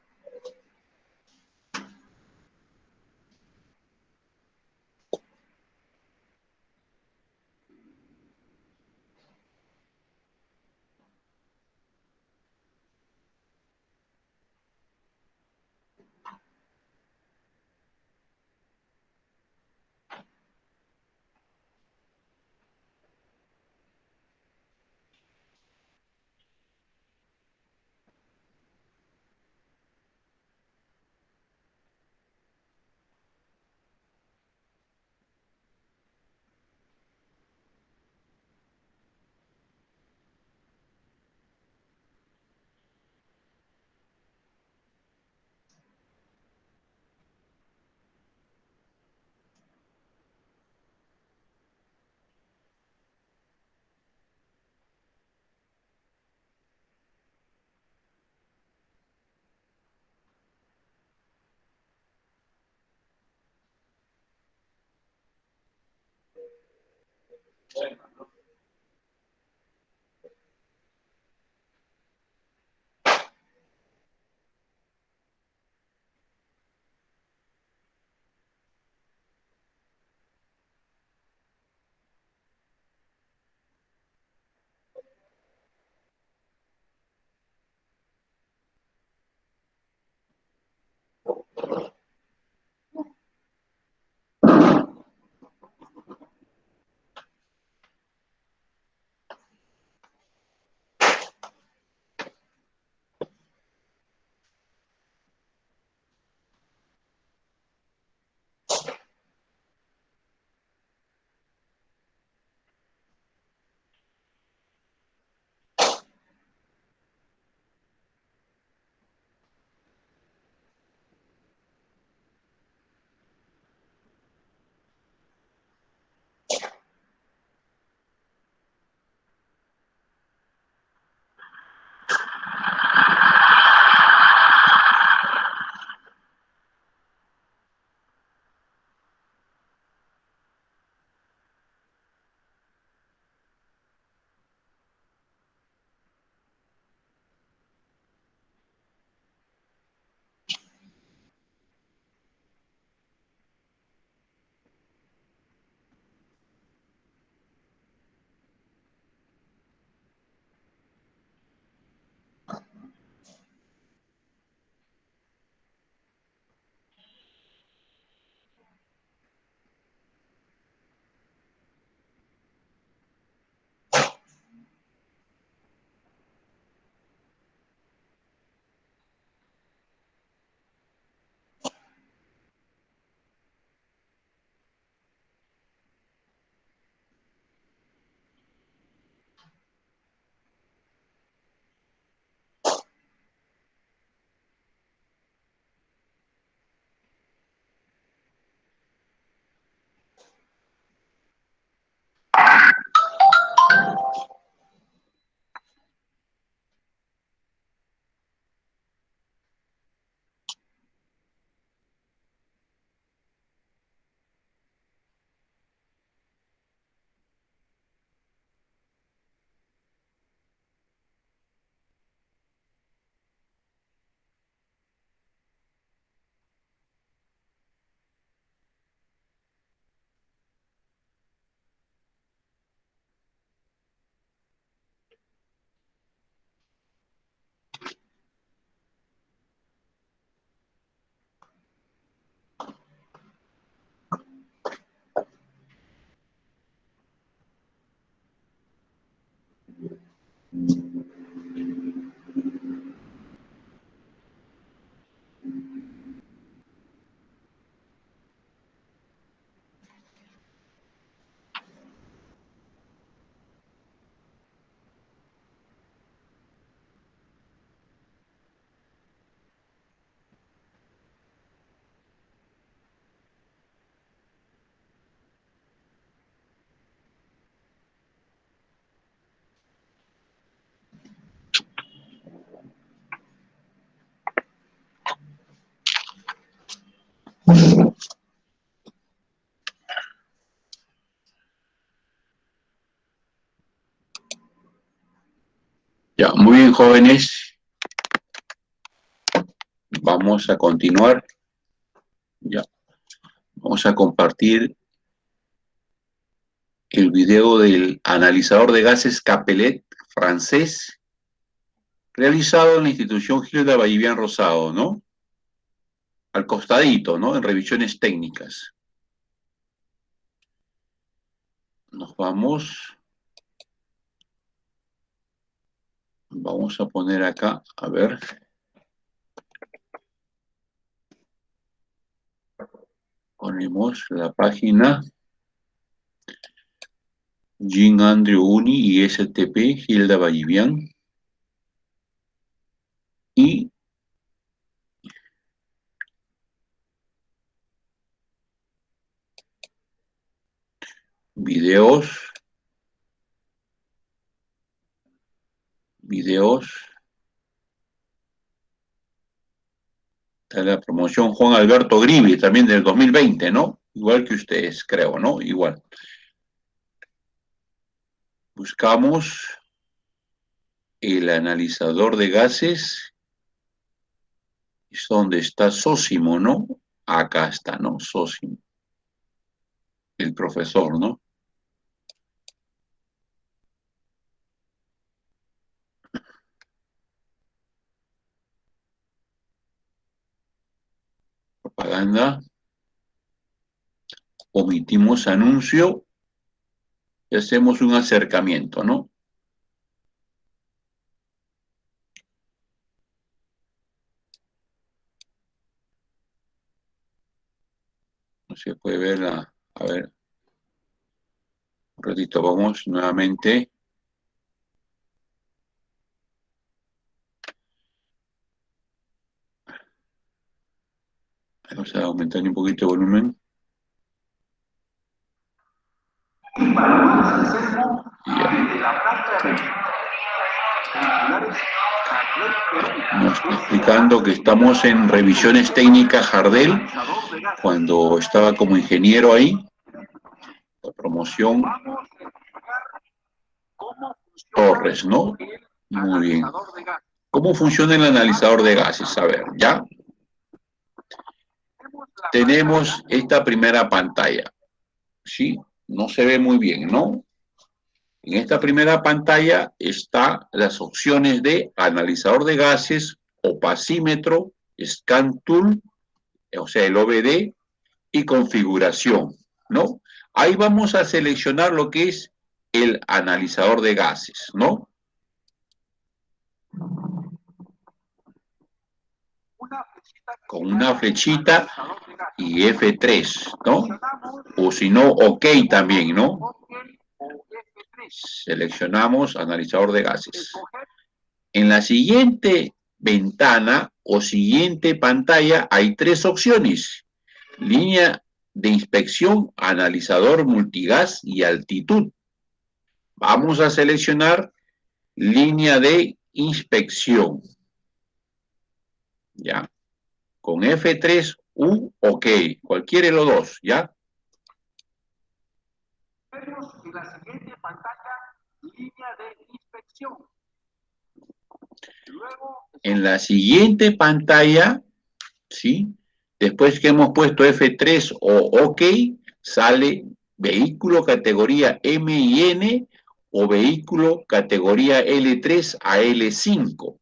Ya, muy bien, jóvenes. Vamos a continuar. Ya, vamos a compartir el video del analizador de gases Capellet francés, realizado en la institución Gilda Vallivian Rosado, ¿no? Al costadito, ¿no? En revisiones técnicas. Nos vamos. Vamos a poner acá, a ver. Ponemos la página Jean Andrew Uni y STP Gilda Vallivian. Y videos. Está la promoción Juan Alberto Grivi, también del 2020, ¿no? Igual que ustedes, creo, ¿no? Igual. Buscamos el analizador de gases. Es donde está Sósimo, ¿no? Acá está, ¿no? Sósimo. El profesor, ¿no? Propaganda. Omitimos anuncio y hacemos un acercamiento, ¿no? No se puede ver la... A ver. Un ratito, vamos nuevamente. Vamos a aumentar un poquito el volumen. Nos está explicando que estamos en revisiones técnicas Jardel, cuando estaba como ingeniero ahí, la promoción Torres, ¿no? Muy bien. ¿Cómo funciona el analizador de gases? A ver, ¿ya? Tenemos esta primera pantalla, ¿sí? No se ve muy bien, ¿no? En esta primera pantalla están las opciones de analizador de gases, opacímetro, scan tool, o sea, el OBD, y configuración, ¿no? Ahí vamos a seleccionar lo que es el analizador de gases, ¿no? Con una flechita y F3, ¿no? O si no, OK también, ¿no? Seleccionamos analizador de gases. En la siguiente ventana o siguiente pantalla hay tres opciones: línea de inspección, analizador multigas y altitud. Vamos a seleccionar línea de inspección. ¿Ya? Con F3, U, OK. Cualquiera de los dos, ¿ya? Vemos en la siguiente pantalla, línea de inspección. Luego, en la siguiente pantalla, ¿sí? Después que hemos puesto F3 o OK, sale vehículo categoría M y N o vehículo categoría L3 a L5.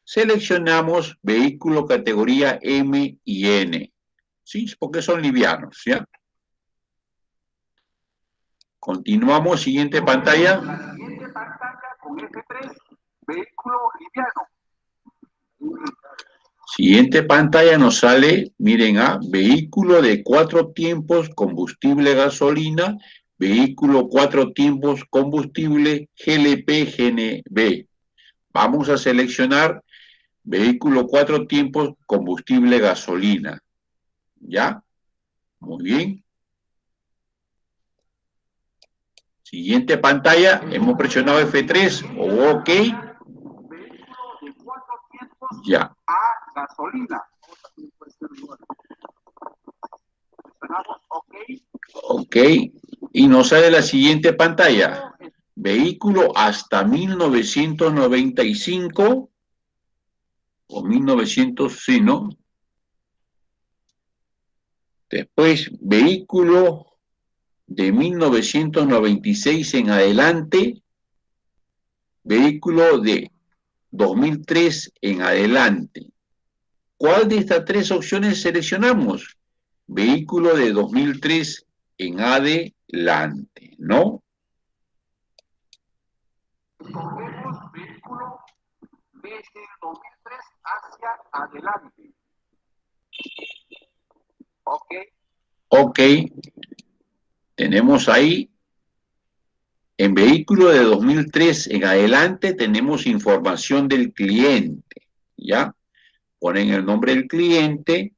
Seleccionamos vehículo categoría M y N, ¿sí? Porque son livianos, ¿ya? Continuamos, siguiente pantalla. La siguiente pantalla con F3, vehículo liviano. Siguiente pantalla nos sale, miren, vehículo de 4 tiempos, combustible gasolina, vehículo 4 tiempos, combustible GLP-GNB. Vamos a seleccionar vehículo 4 tiempos, combustible gasolina. ¿Ya? Muy bien. Siguiente pantalla, hemos presionado F3, OK. Ya. Gasolina. OK. Y nos sale la siguiente pantalla. Vehículo hasta 1995 o 1900, sí, ¿no? Después, vehículo de 1996 en adelante, vehículo de 2003 en adelante. ¿Cuál de estas tres opciones seleccionamos? Vehículo de 2003 en adelante, ¿no? Escogemos vehículo desde 2003 hacia adelante. Ok. Ok. Tenemos ahí, en vehículo de 2003 en adelante, tenemos información del cliente, ¿ya? Ponen el nombre del cliente,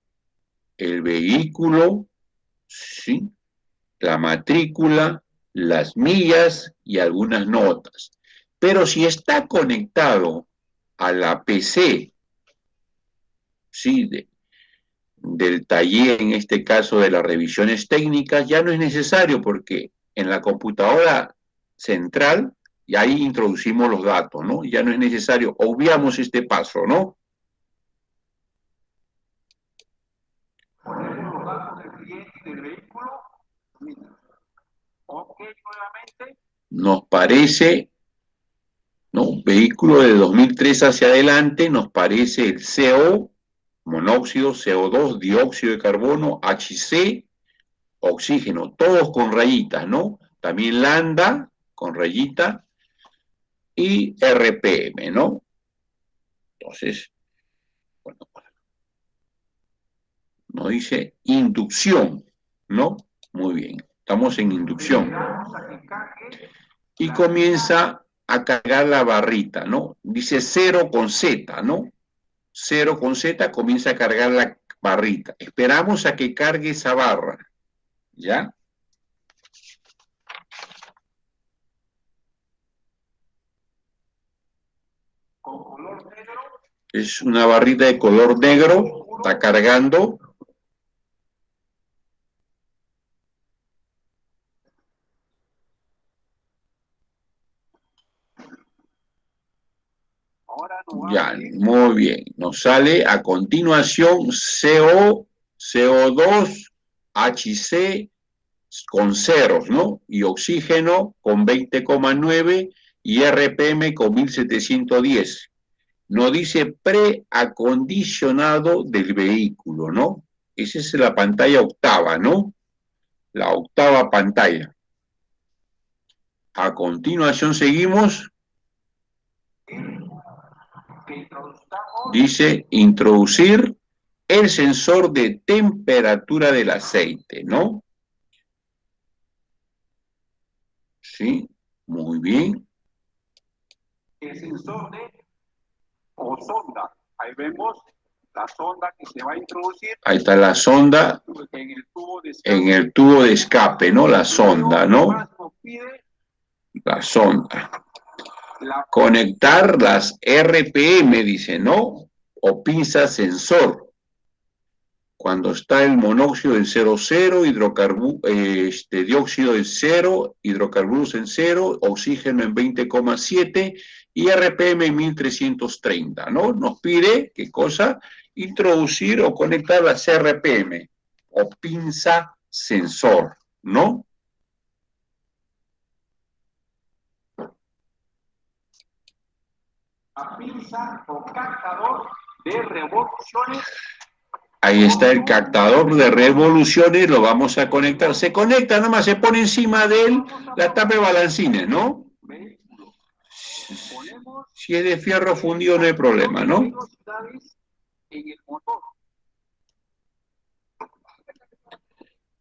el vehículo, ¿sí? La matrícula, las millas y algunas notas. Pero si está conectado a la PC, ¿sí? Del taller, en este caso de las revisiones técnicas, ya no es necesario porque en la computadora central, y ahí introducimos los datos, ¿no? Ya no es necesario, obviamos este paso, ¿no? Ponemos los datos del cliente y del vehículo. Ok, nuevamente. Nos parece, ¿no? Vehículo de 2003 hacia adelante, nos parece el CO, monóxido, CO2, dióxido de carbono, HC, oxígeno, todos con rayitas, ¿no? También lambda con rayita y RPM, ¿no? Entonces, bueno, nos dice inducción, ¿no? Muy bien, estamos en inducción. Y comienza a cargar la barrita, ¿no? Dice 0 con Z, ¿no? 0 con Z comienza a cargar la barrita. Esperamos a que cargue esa barra, ¿ya? Con color negro. Es una barrita de color negro, está cargando. Ya, muy bien. Nos sale a continuación CO, CO2, HC con ceros, ¿no? Y oxígeno con 20,9 y RPM con 1710. Nos dice preacondicionado del vehículo, ¿no? Esa es la pantalla octava, ¿no? La octava pantalla. A continuación seguimos. Dice introducir el sensor de temperatura del aceite, ¿no? Sí, muy bien. El sensor de o sonda. Ahí vemos la sonda que se va a introducir. Ahí está la sonda en el tubo de escape, ¿no? La sonda, ¿no? La sonda. Conectar las RPM, dice, ¿no? O pinza sensor. Cuando está el monóxido en 0,0, dióxido en 0, hidrocarburos en 0, oxígeno en 20,7 y RPM en 1330, ¿no? Nos pide, ¿qué cosa? Introducir o conectar las RPM o pinza sensor, ¿no? La pinza o captador de revoluciones. Ahí está el captador de revoluciones, lo vamos a conectar. Se conecta, nada más se pone encima de él la tapa de balancines, ¿no? Si es de fierro fundido no hay problema, ¿no?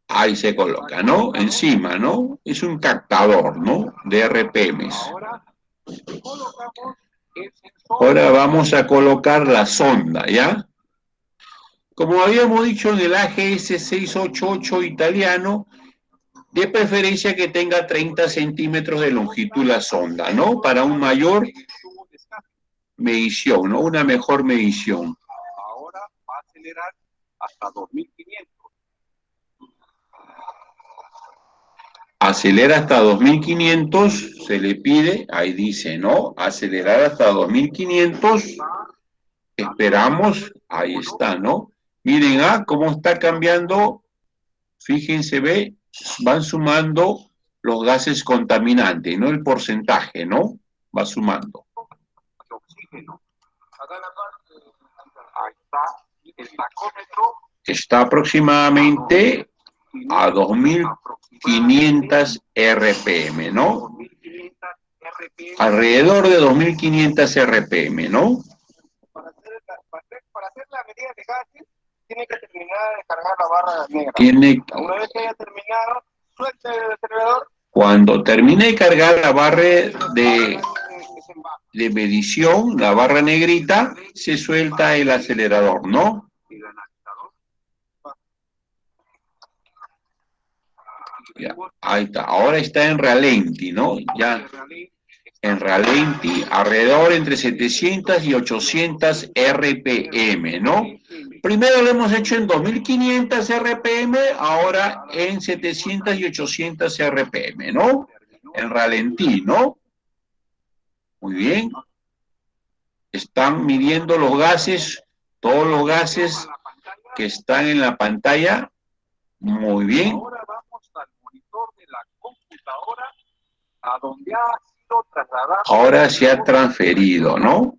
Ahí se coloca, ¿no? Encima, ¿no? Es un captador, ¿no? De RPMs. Ahora vamos a colocar la sonda, ¿ya? Como habíamos dicho en el AGS 688 italiano, de preferencia que tenga 30 centímetros de longitud la sonda, ¿no? Para un mayor medición, ¿no? Una mejor medición. Ahora va a acelerar hasta 2500. Acelera hasta 2500, se le pide, ahí dice, ¿no? Acelerar hasta 2500. Esperamos, ahí está, ¿no? Miren, cómo está cambiando. Fíjense, ve, van sumando los gases contaminantes, ¿no? El porcentaje, ¿no? Va sumando. Está aproximadamente a 2500 RPM, ¿no? Alrededor de 2500 RPM, ¿no? Para hacer la medida de gases, tiene que terminar de cargar la barra negra. Una vez que haya terminado, suelta el acelerador. Cuando termine de cargar la barra de medición, la barra negrita, se suelta el acelerador, ¿no? Ya, ahí está. Ahora está en ralenti, ¿no? Ya en ralenti, alrededor entre 700 y 800 RPM, ¿no? Primero lo hemos hecho en 2500 RPM, ahora en 700 y 800 RPM, ¿no? En ralentí, ¿no? Muy bien. Están midiendo los gases, todos los gases que están en la pantalla. Muy bien. Ahora vamos al monitor de la computadora, a donde ha sido trasladado. Ahora se ha transferido, ¿no?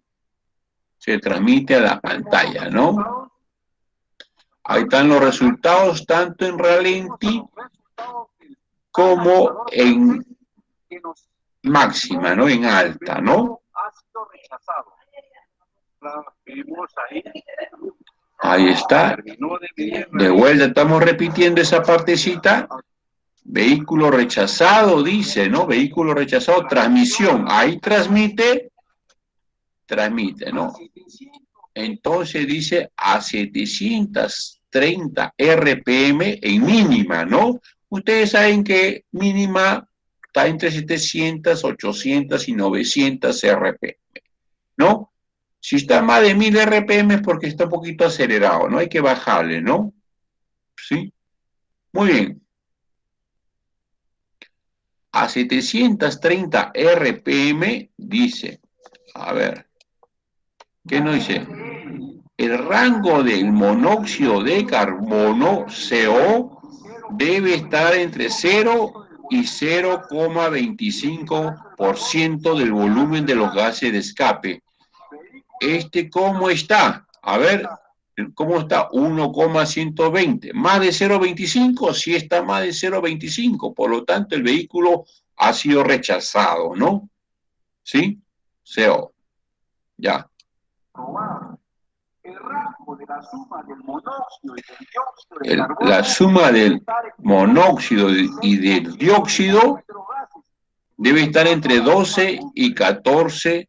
Se transmite a la pantalla, ¿no? Ahí están los resultados, tanto en ralenti como en máxima, ¿no? En alta, ¿no? Ahí está. De vuelta estamos repitiendo esa partecita. Vehículo rechazado, dice, ¿no? Vehículo rechazado, transmisión. Ahí transmite, ¿no? Entonces dice a 730 RPM en mínima, ¿no? Ustedes saben que mínima está entre 700, 800 y 900 RPM, ¿no? Si está más de 1000 RPM es porque está un poquito acelerado, ¿no? Hay que bajarle, ¿no? ¿Sí? Muy bien. A 730 RPM dice, a ver, ¿qué nos dice? El rango del monóxido de carbono, CO, debe estar entre 0 y 0,25% del volumen de los gases de escape. ¿Cómo está? A ver, ¿cómo está? 1,120. ¿Más de 0,25? Sí está más de 0,25. Por lo tanto, el vehículo ha sido rechazado, ¿no? ¿Sí? CO. Ya. El rango de la suma del monóxido y del dióxido la suma del monóxido y del dióxido debe estar entre 12 y 14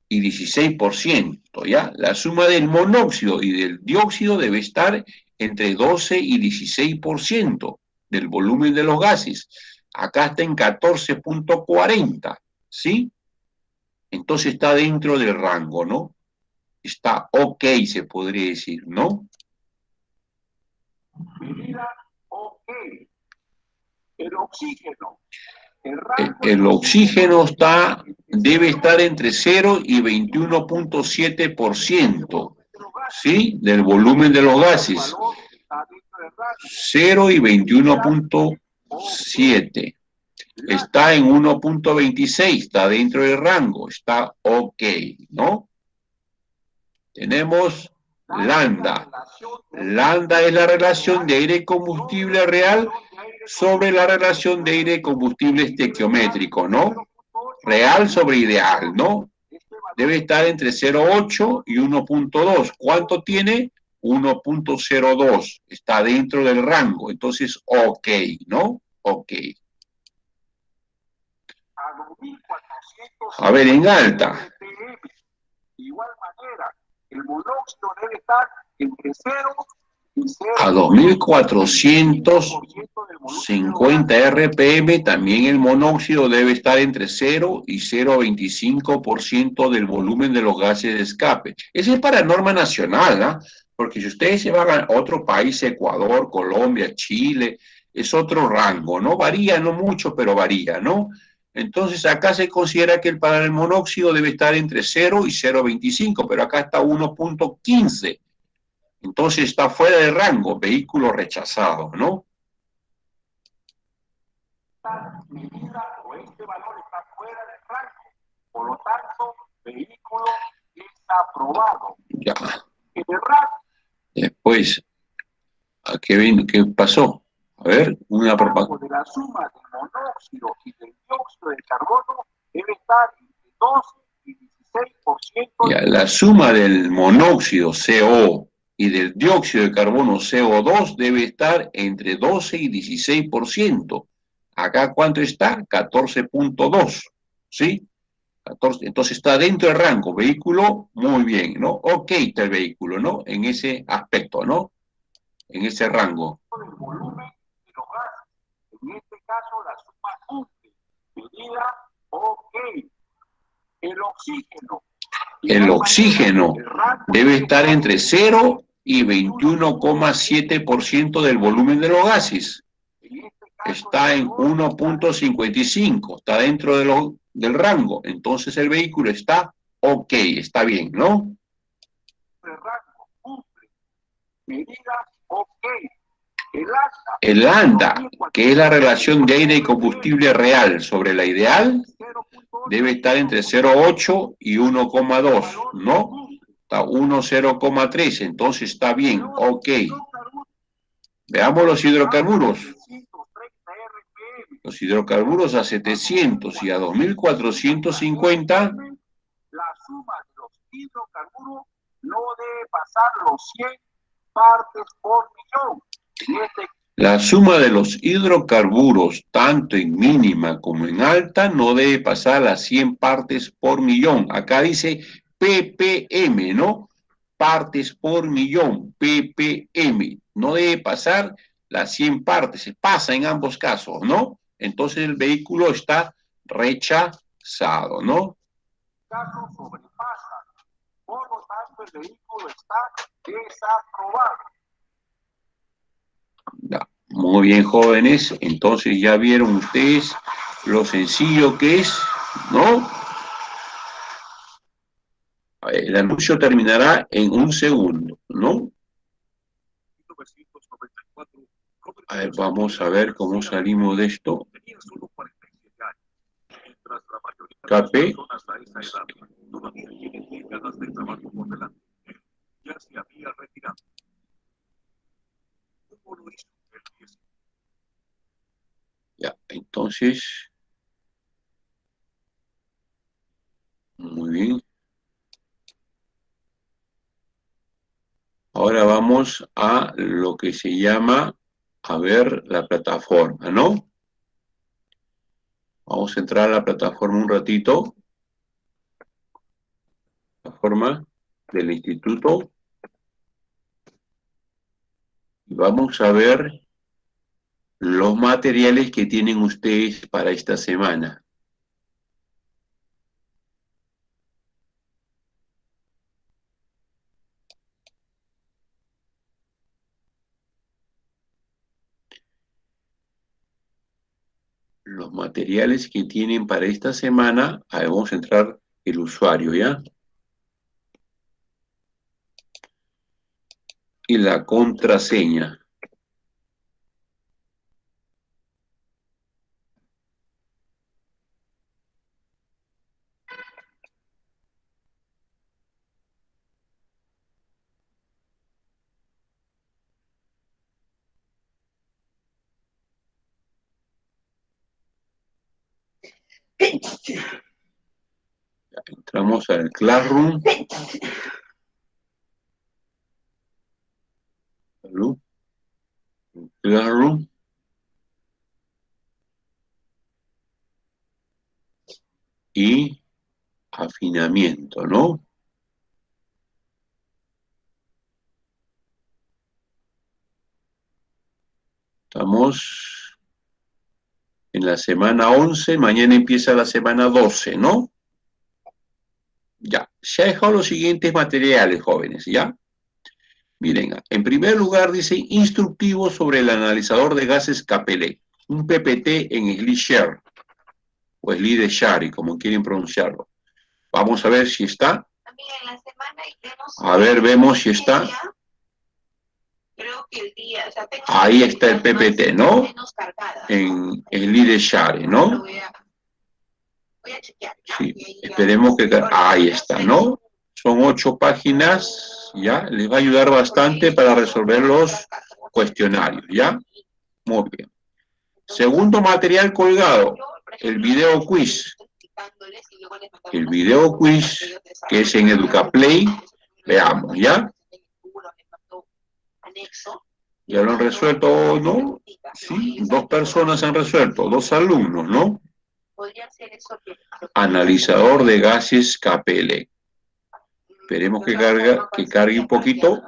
y 16%, ¿ya? La suma del monóxido y del dióxido debe estar entre 12 y 16% del volumen de los gases. Acá está en 14,40, ¿sí? Entonces está dentro del rango, ¿no? Está ok, se podría decir, ¿no? Medida ok. El oxígeno. El oxígeno debe estar entre 0 y 21,7%, ¿sí? Del volumen de los gases. 0 y 21,7. Está en 1,26, está dentro del rango, está ok, ¿no? Tenemos lambda. Lambda es la relación de aire y combustible real sobre la relación de aire y combustible estequiométrico, ¿no? Real sobre ideal, ¿no? debe estar entre 0,8 y 1,2. ¿Cuánto tiene? 1,02. Está dentro del rango. Entonces, ok, ¿no? Ok. A ver, en alta. De igual manera, el monóxido debe estar entre 0 y 0. A 2450 RPM, también el monóxido debe estar entre 0 y 0,25% del volumen de los gases de escape. Ese es para norma nacional, ¿no? Porque si ustedes se van a otro país, Ecuador, Colombia, Chile, es otro rango, ¿no? Varía, no mucho, pero varía, ¿no? Entonces acá se considera que para el monóxido debe estar entre 0 y 0,25, pero acá está 1,15. Entonces está fuera de rango, vehículo rechazado, ¿no? Este valor está fuera de rango, por lo tanto, vehículo está aprobado. Ya. Después, ¿a qué pasó? A ver, una propaganda. De la suma del monóxido y del dióxido de carbono debe estar entre 12 y 16%. Ya, la suma del monóxido CO y del dióxido de carbono CO2 debe estar entre 12 y 16%. Acá, ¿cuánto está? 14,2, ¿sí? 14, entonces está dentro del rango. Vehículo, muy bien, ¿no? Ok está el vehículo, ¿no? En ese aspecto, ¿no? En ese rango. El volumen de los gases. En este caso, la suma cumple. Medida, ok. El oxígeno debe estar entre 0 y 21,7% del volumen de los gases. Está en 1,55, está dentro del rango. Entonces el vehículo está ok, está bien, ¿no? El rango cumple. Medida, ok. El lambda, que es la relación de aire y combustible real sobre la ideal, debe estar entre 0,8 y 1,2, ¿no? Está 1,0,3, entonces está bien, ok. Veamos los hidrocarburos. Los hidrocarburos a 700 y a 2450. La suma de los hidrocarburos no debe pasar los 100 partes por millón. La suma de los hidrocarburos, tanto en mínima como en alta, no debe pasar las 100 partes por millón. Acá dice ppm, ¿no? Partes por millón, ppm. No debe pasar las 100 partes, se pasa en ambos casos, ¿no? Entonces el vehículo está rechazado, ¿no? Caso sobrepasa, por lo tanto el vehículo está desaprobado. Ya. Muy bien, jóvenes, entonces ya vieron ustedes lo sencillo que es, ¿no? El anuncio terminará en un segundo, ¿no? A ver, vamos a ver cómo salimos de esto. KP. Ya, entonces, muy bien. Ahora vamos a lo que se llama, a ver, la plataforma, ¿no? Vamos a entrar a la plataforma un ratito. Plataforma del instituto. Y vamos a ver los materiales que tienen ustedes para esta semana. Los materiales que tienen para esta semana, ahí vamos a entrar el usuario, ¿ya? Y la contraseña. Entramos al Classroom. Classroom. Y afinamiento, ¿no? Estamos en la semana 11, mañana empieza la semana 12, ¿no? Ya, se ha dejado los siguientes materiales, jóvenes, ¿ya? Miren, en primer lugar dice instructivo sobre el analizador de gases Capelé, un PPT en SlideShare, o SlideShare, como quieren pronunciarlo. Vamos a ver si está. A ver, vemos si está. Ahí está el PPT, ¿no? En SlideShare, ¿no? Sí, esperemos que... Ahí está, ¿no? Son 8 páginas, ¿ya? Les va a ayudar bastante para resolver los cuestionarios, ¿ya? Muy bien. Segundo material colgado, el video quiz. El video quiz que es en EducaPlay. Veamos, ¿ya? ¿Ya lo han resuelto o no? Sí, 2 personas han resuelto, 2 alumnos, ¿no? Analizador de gases KPL. Esperemos que cargue un poquito.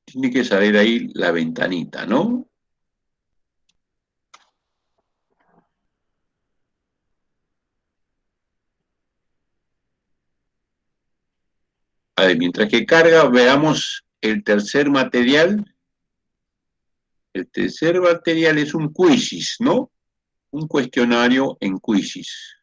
Tiene que salir ahí la ventanita, ¿no? A ver, mientras que carga, veamos el tercer material. El tercer material es un quizzes, ¿no? Un cuestionario en quizzes.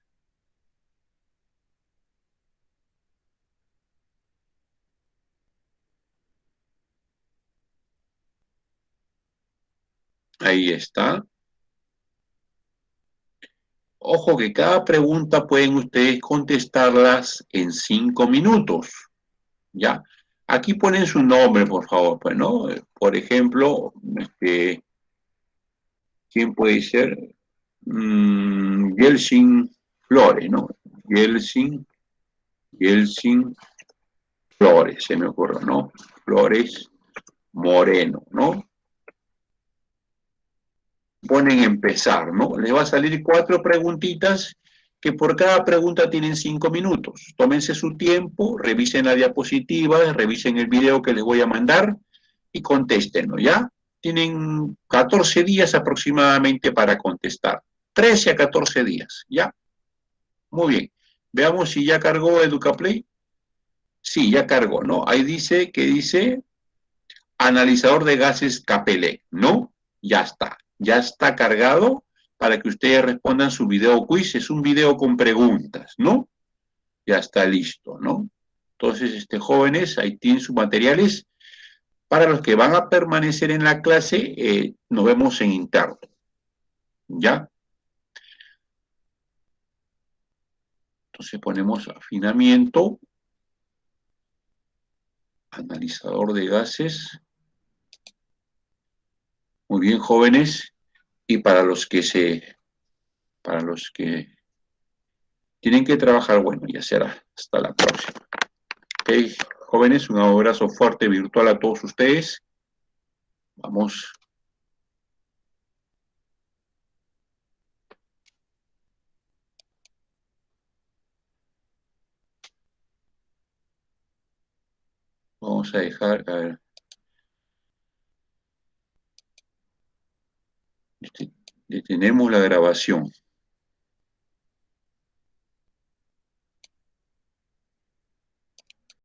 Ahí está. Ojo que cada pregunta pueden ustedes contestarlas en 5 minutos, ¿ya? Aquí ponen su nombre, por favor, pues, ¿no? Por ejemplo, ¿quién puede ser? Yeltsin Flores, ¿no? Yeltsin Flores, se me ocurre, ¿no? Flores Moreno, ¿no? Ponen empezar, ¿no? Les va a salir 4 preguntitas que por cada pregunta tienen 5 minutos. Tómense su tiempo, revisen la diapositiva, revisen el video que les voy a mandar y contéstenlo, ¿ya? Tienen 14 días aproximadamente para contestar. 13 a 14 días, ¿ya? Muy bien. Veamos si ya cargó EducaPlay. Sí, ya cargó, ¿no? Ahí dice analizador de gases Capelé, ¿no? Ya está cargado para que ustedes respondan su video quiz. Es un video con preguntas, ¿no? Ya está listo, ¿no? Entonces, jóvenes, ahí tienen sus materiales. Para los que van a permanecer en la clase, nos vemos en interno, ¿ya? Entonces ponemos afinamiento, analizador de gases. Muy bien, jóvenes. Y para los que tienen que trabajar, bueno, ya será hasta la próxima. Ok, jóvenes, un abrazo fuerte virtual a todos ustedes. Vamos. Vamos a dejar, a ver. Detenemos la grabación.